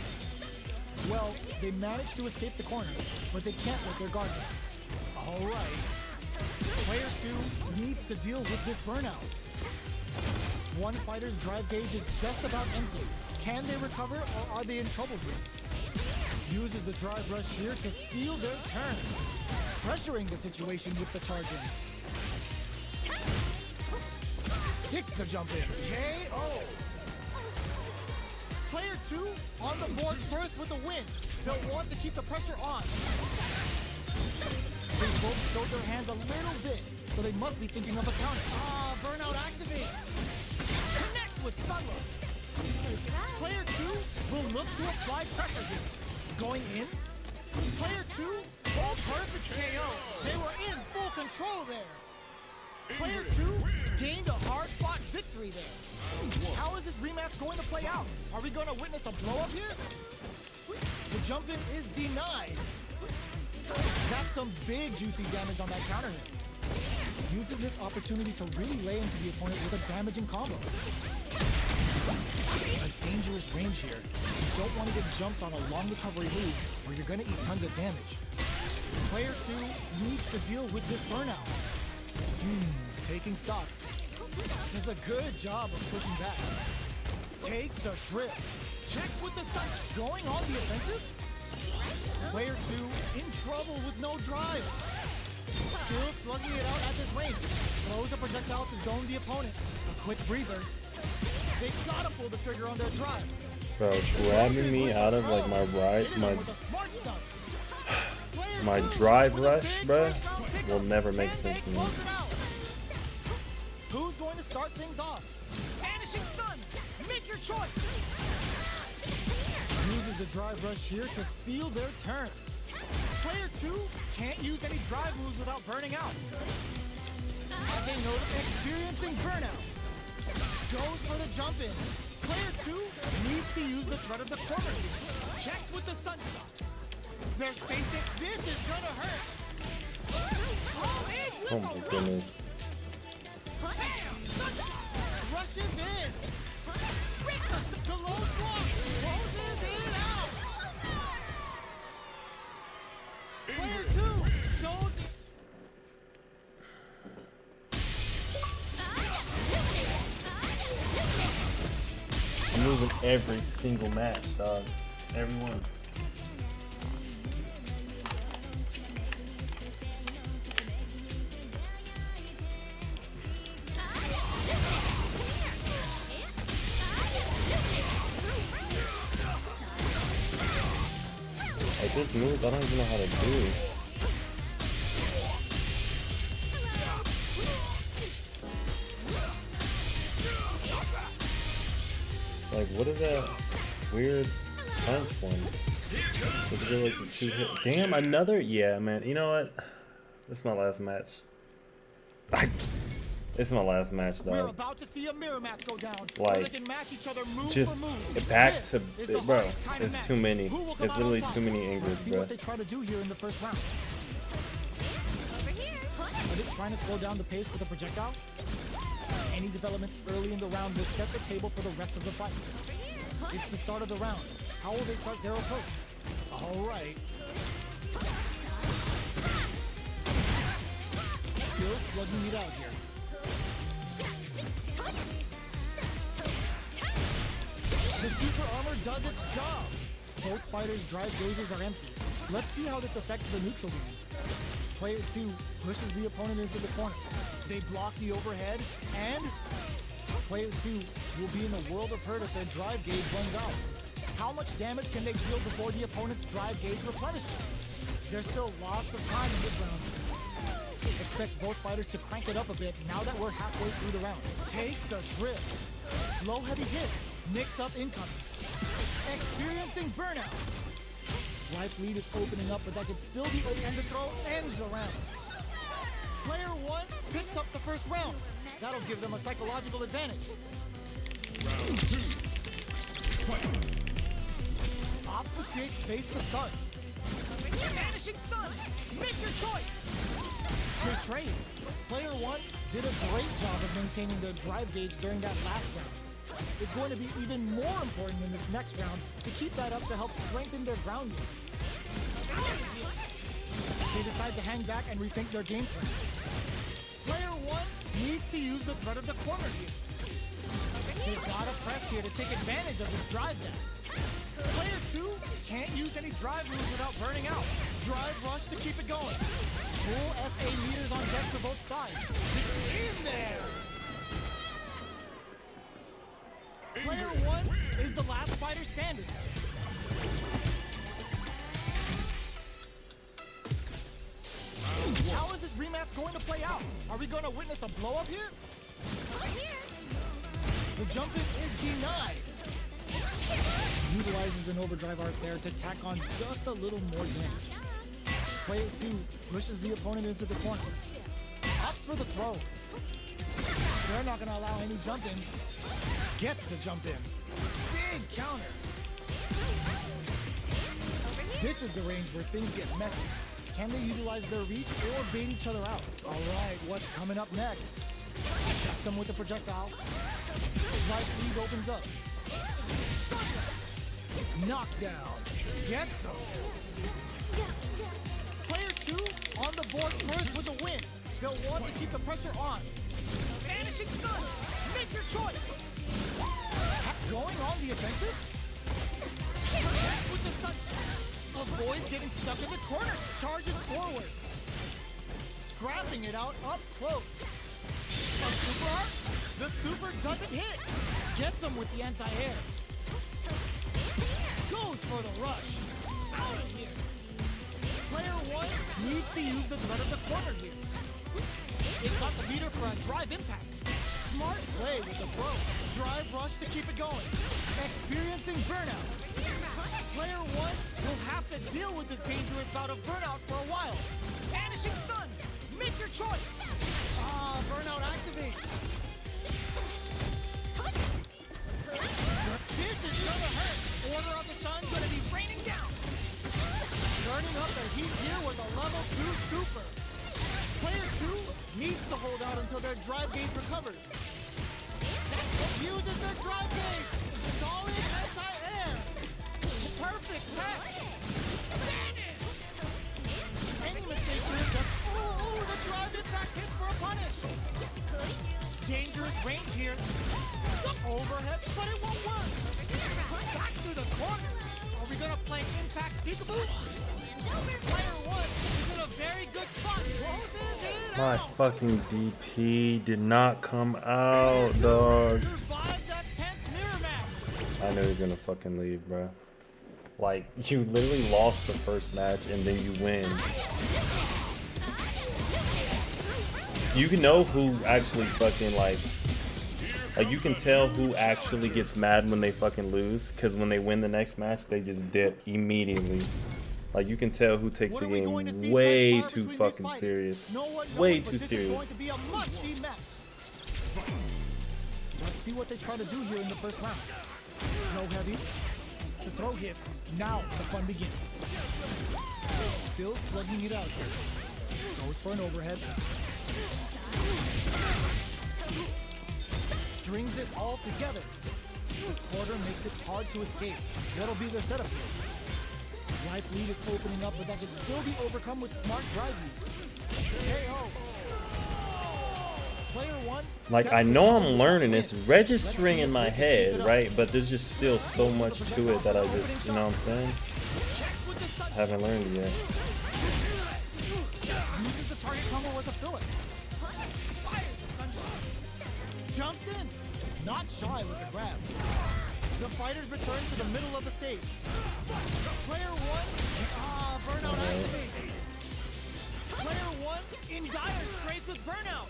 Well, they managed to escape the corner, but they can't let their guard down. All right. Player 2 needs to deal with this burnout. One fighter's drive gauge is just about empty. Can they recover or are they in trouble here? Uses the drive rush here to steal their turn. Pressuring the situation with the charge in. Sticks the jump in. KO! Player 2 on the board first with the win. They'll want to keep the pressure on. They both showed their hands a little bit, so they must be thinking of a counter. Burnout activates. Connects with Sunless. Player 2 will look to apply pressure here. Going in. Player 2, oh, perfect KO. They were in full control there. Player 2 gained a hard-fought victory there. How is this rematch going to play out? Are we going to witness a blow-up here? The jump-in is denied. That's some big juicy damage on that counter hit. Uses this opportunity to really lay into the opponent with a damaging combo. A dangerous range here. You don't want to get jumped on a long recovery move or you're going to eat tons of damage. Player 2 needs to deal with this burnout. Taking stock. Does a good job of pushing back. Takes a trip. Checks with the sun. Going on the offensive. Player 2 in trouble with no drive. Still slugging it out at this range. Throws a projectile to zone the opponent. A quick breather. They gotta pull the trigger on their drive. Bro, grabbing me out of like my my drive rush, bro, will never make sense to me. Who's going to start things off? Vanishing Sun, make your choice. Uses the drive rush here to steal their turn. Player 2 can't use any drive moves without burning out. As they note, experiencing burnout. Goes for the jump in. Player 2 needs to use the threat of the corner. Checks with the sunshot. There's basic. This is gonna hurt. Oh my goodness. Rushes in. The low block. Closes it out. Player 2 shows. I'm losing every single match, dog. Every one. Like this move, I don't even know how to do. Like, what is that weird punch one? Is it like the 2 hit? Damn, another? Yeah, man. You know what? This is my last match. This is my last match, We're dog. about to see a mirror match go down. Like, where they can match each other move Just for move. back to This is the bro. hardest kind of It's match. too many. Who will come It's out literally on top? too many Let's Ingrids, see bro. what they try to do here in the first round. Over here. Are they trying to slow down the pace with a projectile? Any developments early in the round will set the table for the rest of the fight. It's the start of the round. How will they start their approach? All right. Still slugging it out here. The super armor does its job. Both fighters' drive gauges are empty. Let's see how this affects the neutral game. Player 2 pushes the opponent into the corner. They block the overhead, and player 2 will be in a world of hurt if their drive gauge runs out. How much damage can they deal before the opponent's drive gauge replenishes? There's still lots of time in this round. Expect both fighters to crank it up a bit now that we're halfway through the round. Takes a trip. Low heavy hit. Mix up incoming. Experiencing burnout. Life lead is opening up, but that could still be open, and the throw ends the round. Player 1 picks up the first round. That'll give them a psychological advantage. Round 2. Fight. Ops the kick, face to start. Vanishing Sun, make your choice. Good trade. Player 1 did a great job of maintaining their drive gauge during that last round. It's going to be even more important in this next round to keep that up to help strengthen their ground game. They decide to hang back and rethink their game plan. Player 1 needs to use the threat of the corner here. They've got to press here to take advantage of this drive dash. Player 2 can't use any drive moves without burning out. Drive rush to keep it going. Full SA meters on deck for both sides. In there! Player 1 is the last fighter standing. How is this rematch going to play out? Are we going to witness a blow up here? Over here. The jump in is denied. Utilizes an overdrive art there to tack on just a little more damage. Player 2 pushes the opponent into the corner. Opts for the throw. They're not going to allow any jump in. Gets the jump in. Big counter. This is the range where things get messy. Can they utilize their reach or bait each other out? All right, what's coming up next? Shocks them with a projectile. Right lead opens up. Knockdown. Gets him. Player 2 on the board first with a win. They'll want to keep the pressure on. Vanishing Sun, make your choice. Going on the offensive? Check with the sunshine. Avoids getting stuck in the corner. Charges forward. Scrapping it out up close. A super art? The super doesn't hit. Gets him with the anti-air. Goes for the rush. Out of here. Player 1 needs to use the threat of the corner here. It got the meter for a drive impact. Smart play with the throw. Drive rush to keep it going. Experiencing burnout. Player 1 will have to deal with this dangerous bout of burnout for a while. Vanishing Sun, make your choice. Ah, burnout activates. This is gonna hurt. Order of the Sun gonna be raining down. Turning up the heat here with a level 2 super. Player 2 needs to hold out until their drive gauge recovers. Uses their drive gauge. Solid anti-air. Perfect catch. Vanish. Any mistake here just... Oh, the drive impact hits for a punish. Dangerous range here. Overhead, but it won't work. Back to the corner. Are we gonna play impact peekaboo? Player 1 is in a very good spot. Closes it My out. fucking DP did not come out, dog. Survived that tense mirror match. I knew he was gonna fucking leave, bro. Like, you literally lost the first match and then you win. You can know who actually fucking like you can tell who actually gets mad when they fucking lose, because when they win the next match, they just dip immediately. Like, you can tell who takes What the are we going to game see way transpire too between fucking these fighters? serious. No one knows, Way but too this serious. is going to be a must-see match. Let's see what they try to do here in the first round. No heavy. The throw hits. Now the fun begins. Still slugging it out here. Goes for an overhead. Strings it all together. Quarter makes it hard to escape. That'll be the setup here. Life lead is opening up, but that can still be overcome with smart drive use. KO. Player 1. Like, I know I'm learning, it's registering in my head, right? But there's just still so much to it that I just, you know what I'm saying? Haven't learned it yet. Uses the target combo with a filler. Fires a sunshine. Jumps in. Not shy with the grab. The fighters return to the middle of the stage. Player 1. Burnout activates. Player 1 in dire straits with burnout.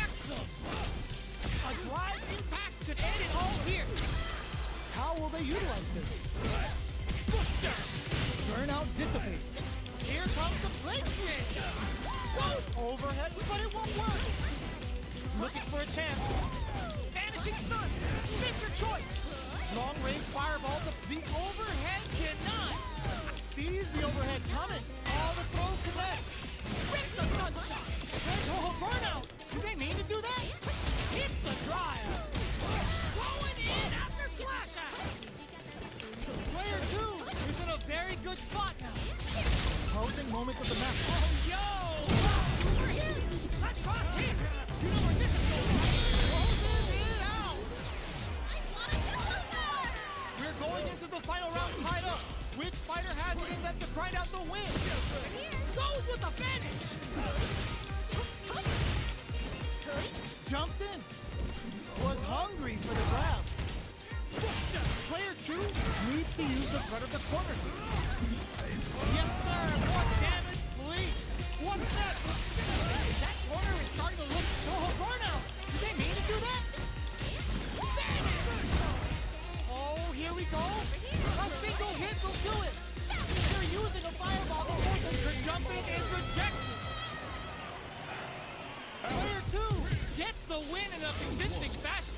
Axum. A drive impact could end it all here. How will they utilize this? Burnout dissipates. Here comes the blink kick. Overhead, but it won't work. Looking for a chance. Vanishing Sun. Make your choice. Long range fireball. The overhead cannot. Sees the overhead coming. All the throws connect. Rips the sunshot. Oh, burnout. Did they mean to do that? Hits the drive. Going in after flash out. Player 2 is in a very good spot now. Closing moments of the match. Oh, yo! Let's cross hit. You know where this is going. Closing it out. We're going into the final round tied up. Which fighter has it in them to grind out the win? Goes with the finish. Jumps in. Was hungry for the grab. Player 2 needs to use the threat of the corner. Yes, sir. More damage, please. What's that? That corner is starting to look so burnout. Did they mean to do that? Oh, here we go. A single hit will do it. They're using a fireball to force them to jump in and reject it. Player 2 gets the win in a convincing fashion.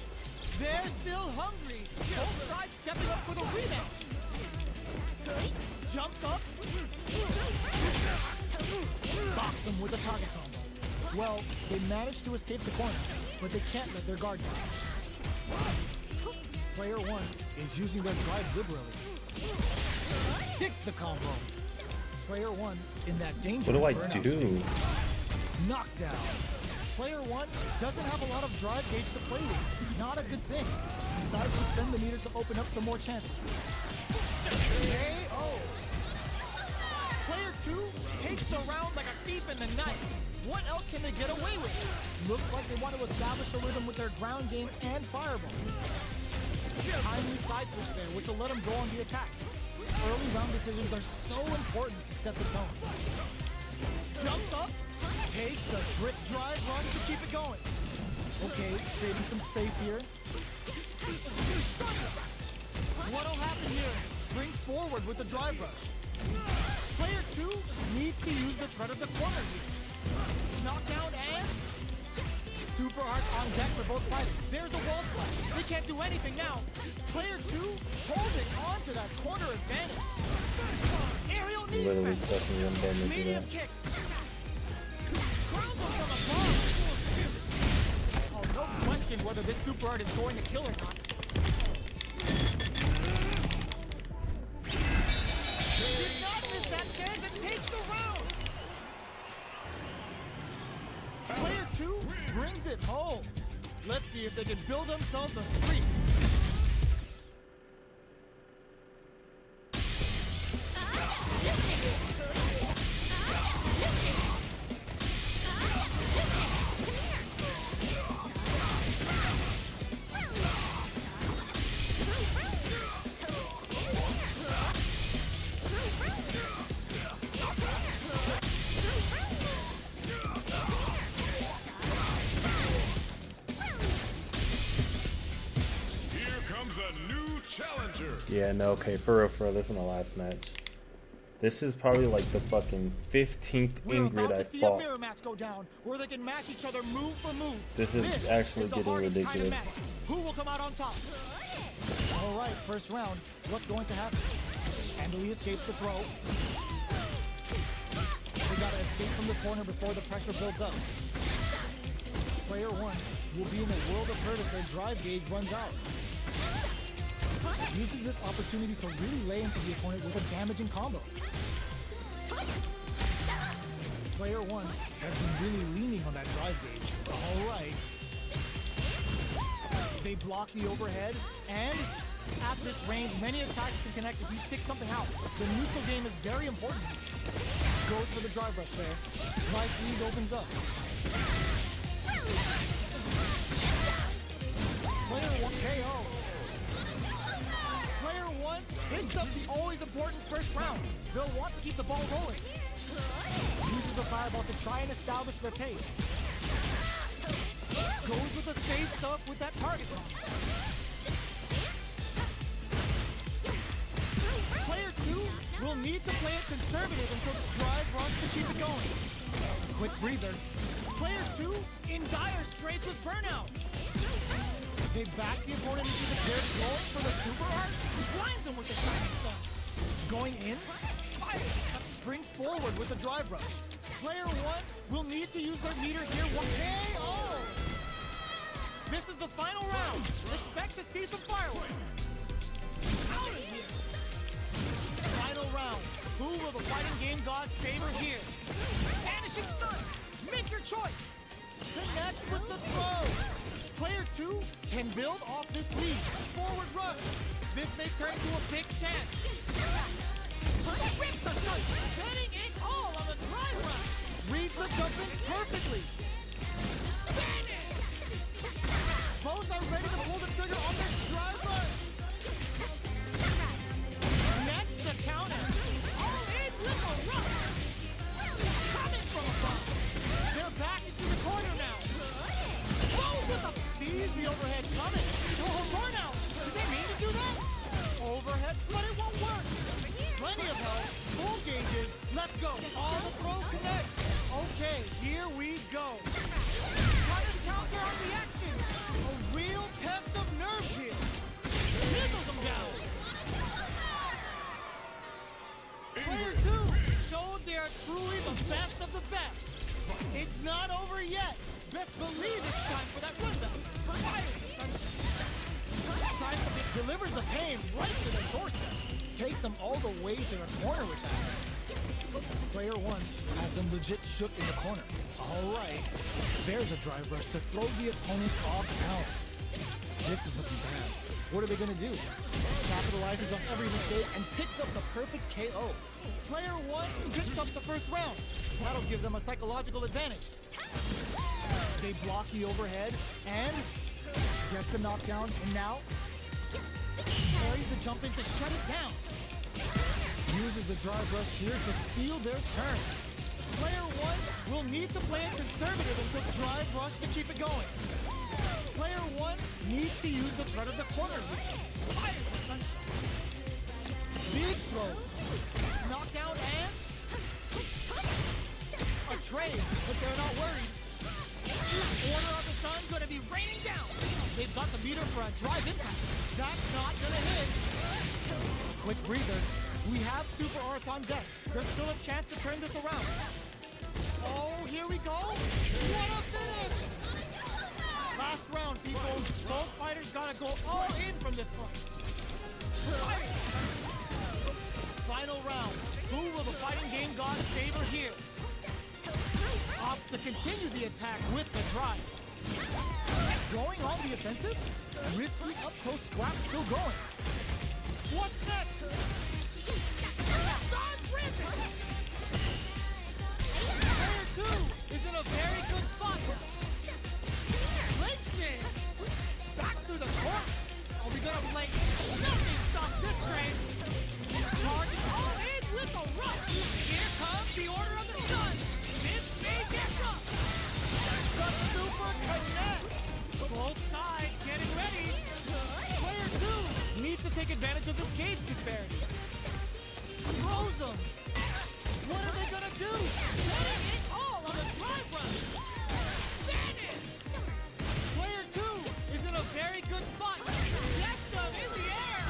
They're still hungry. Both sides stepping up for the rematch. Jumps up. Box him with a target combo. Well, they managed to escape the corner, but they can't let their guard down. Player 1 is using their drive liberally. Sticks the combo. Player 1 in that dangerous What do I burnout do? state. Knockdown. Player 1 doesn't have a lot of drive gauge to play with. Not a good thing. Decides to spend the meter to open up some more chances. KO! Player 2 takes the round like a thief in the night. What else can they get away with? Looks like they want to establish a rhythm with their ground game and fireball. Timely side switch there, which will let them go on the attack. Early round decisions are so important to set the tone. Jumps up, takes the trick drive run to keep it going. Okay, creating some space here. What'll happen here? Springs forward with the drive rush. Player 2 needs to use the threat of the corner here. Knockdown and super hard on deck for both fighters. There's a wall splash. They can't do anything now. Player 2 holding on to that corner advantage. Aerial knee Literally smash. pressing your button to do Medium that. kick. Crumble from above. Oh, no question whether this super art is going to kill or not. Did not miss that chance and takes the round. Player 2 brings it home. Let's see if they can build themselves a streak. Here comes a new challenger. Yeah, no, okay, for real, this is my last match. This is probably like the fucking 15th We're about Ingrid I to see a fought. mirror match go down where they can match each other move for move. This is actually the getting hardest kind of ridiculous. match. Who will come out on top? All right, first round. What's going to happen? Handily escapes the throw. They gotta escape from the corner before the pressure builds up. Player 1 will be in a world of hurt if their drive gauge runs out. Uses this opportunity to really lay into the opponent with a damaging combo. Player 1 has been really leaning on that drive gauge. All right. They block the overhead, and at this range, many attacks can connect if you stick something out. The neutral game is very important. Goes for the drive rush there. Life lead opens up. Player 1 KO. Player 1 picks up the always important first round. They'll want to keep the ball rolling. Uses the fireball to try and establish their pace. Goes with the safe stuff with that target bomb. Player 2 will need to play it conservative until the drive runs to keep it going. Quick breather. Player 2 in dire straits with burnout. They back the opponent into the clear, going for the super art, blinds them with the shining sun. Going in, fire, springs forward with the drive rush. Player 1 will need to use their meter here. KO! This is the final round. Expect to see some fireworks. Out of here. Final round. Who will the fighting game gods favor here? Vanishing Sun. Make your choice. Connects with the throw. Player 2 can build off this lead. Forward rush. This may turn to a big chance. Rips the sun, betting it all on the drive rush. Reads the judgment perfectly. Both are ready to pull the trigger on their drive rush. Next, the counter. All in with a rush. Coming from above. They're back into the corner now. With a sees the overhead coming. Oh, burnout! Did they mean to do that? Overhead, but it won't work. Plenty of help. Full gauges. Let's go. All the throw connects. Okay, here we go. Punish counter on the action. A real test of nerves here. Chisels them down. Player 2 showed they are truly the best of the best. It's not over yet. Best believe it's time for that rundown. Fires the sunshine. Tries to delivers the pain right to their doorstep. Takes them all the way to the corner with that. Player one has them legit shook in the corner. All right, there's a drive rush to throw the opponent off balance. This is looking bad. What are they gonna do? Capitalizes on every mistake and picks up the perfect KO. Player one picks up the first round. That'll give them a psychological advantage. They block the overhead and gets the knockdown, and now carries the jump in to shut it down. Uses the drive rush here to steal their turn. Player one will need to play it conservative until drive rush to keep it going. Player one needs to use the threat of the corner here. Fires the sunshine. Big throw. Knockdown and a trade, but they're not worried. Order of the Sun gonna be raining down. They've got the meter for a drive impact. That's not gonna hit. Quick breather. We have Super Arts on deck. There's still a chance to turn this around. Oh, here we go. What a finish! Last round, people. Both fighters gotta go all in from this point. Final round. Who will the fighting game gods favor here? Opts to continue the attack with the drive. Going on the offensive? Risky up-close scrap still going. What's next? Sun's risen! Player two is in a very good spot. Lynching! Back through the court. Are we gonna play? Nothing stops this train. Target all in with a rush. Here comes the Order of the Sun. This may get rough. The Super Connect. Both sides getting ready. Player two needs to take advantage of the cage disparity. Throws them. What are they gonna do? Setting it all on the drive run. Vanish. Player two is in a very good spot. Gets them in the air.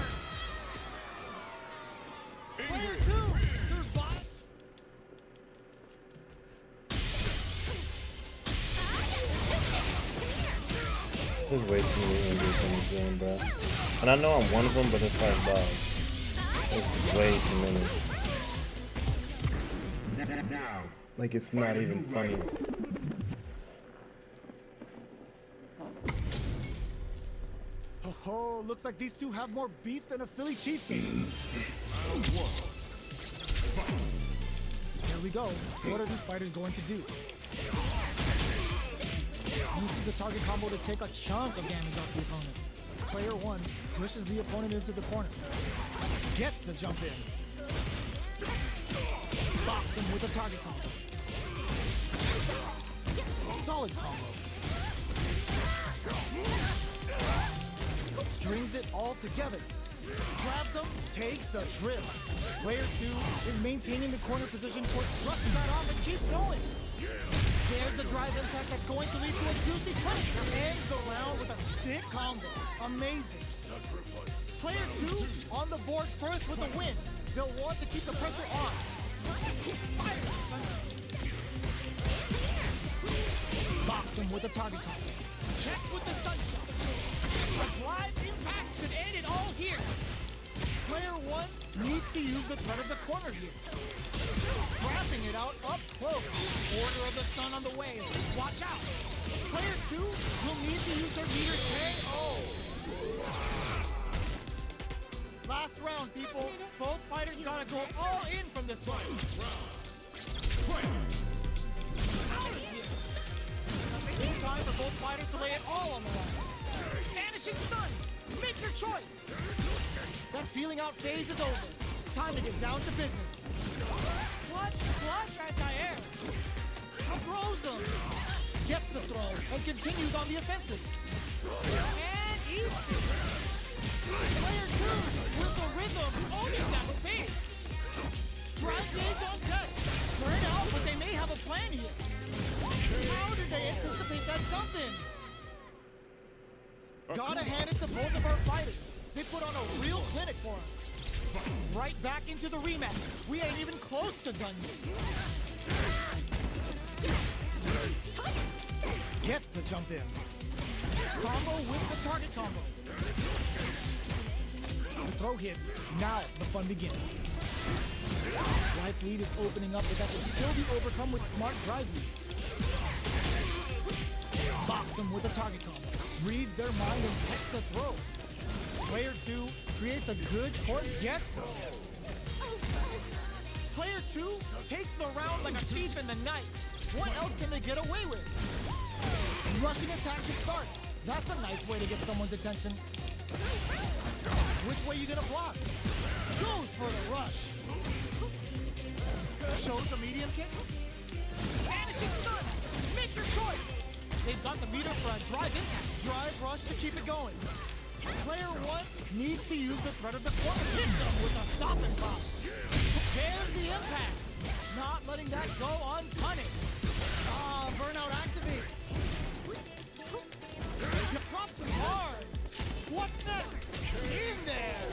Player two survives. There's way too many injuries in this game, bro. And I know I'm one of them, but it's like, bro, it's way too many. Like, it's not even funny. Oh, looks like these two have more beef than a Philly cheesesteak. Here we go. What are these fighters going to do? Uses the target combo to take a chunk of damage off the opponent. Player one pushes the opponent into the corner. Gets the jump in. Box him with a target combo. Solid combo. Strings it all together. Grabs him, takes a trip. Player two is maintaining the corner position for thrusting that off and keeps going. There's the drive impact that's going to lead to a juicy punch. Ends the round with a sick combo. Amazing. Player two on the board first with a win. They'll want to keep the pressure on. Box him with a target combo. Checks with the sunshot. The drive impact could end it all here. Player one needs to use the threat of the corner here. Wrapping it out up close. Order of the Sun on the way. Watch out. Player two will need to use their meter KO. Last round, people. Both fighters gotta go all in from this one. Out of here. New time for both fighters to lay it all on the line. Vanishing Sun, make your choice. That feeling out phase is over. Time to get down to business. Clutch anti-air. Throws them. Gets the throw and continues on the offensive. And eats it. Player two with the rhythm owning that space. Drive gauge on deck. Burn out, but they may have a plan here. How did they anticipate that something? Gotta hand it to both of our fighters. They put on a real clinic for us. Right back into the rematch. We ain't even close to done yet. Gets the jump in. Combo with the target combo. The throw hits. Now the fun begins. Life lead is opening up, but that can still be overcome with smart drive use. Box them with a target combo. Reads their mind and texts the throw. Player 2 creates a good Forgetsu. Player 2 takes the round like a thief in the night. What else can they get away with? Rushing attack to start. That's a nice way to get someone's attention. Which way you gonna block? Goes for the rush. Shows the medium kick. Vanishing Sun. Make your choice. They've got the meter for a drive impact. Drive rush to keep it going. Player 1 needs to use the threat of the corner. Hit them with a stop and pop. There's the impact. Not letting that go unpunished. Ah, burnout activates. Drops him hard. What's next? In there.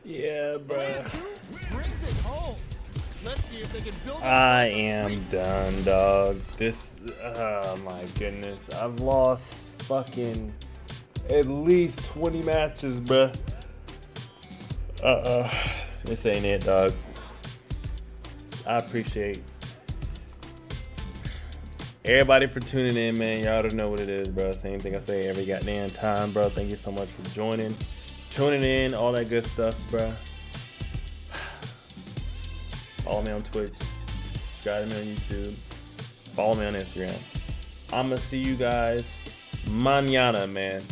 Yeah, Player bruh. 2 brings it home. Let's see if they can build. I themselves a am streak. done, dog. This, oh my goodness. I've lost fucking at least 20 matches, bruh. This ain't it, dog. I appreciate everybody for tuning in, man. Y'all don't know what it is, bro. Same thing I say every goddamn time, bro. Thank you so much for joining, tuning in, all that good stuff, bro. Follow me on Twitch, subscribe to me on YouTube, follow me on Instagram. I'ma see you guys mañana, man.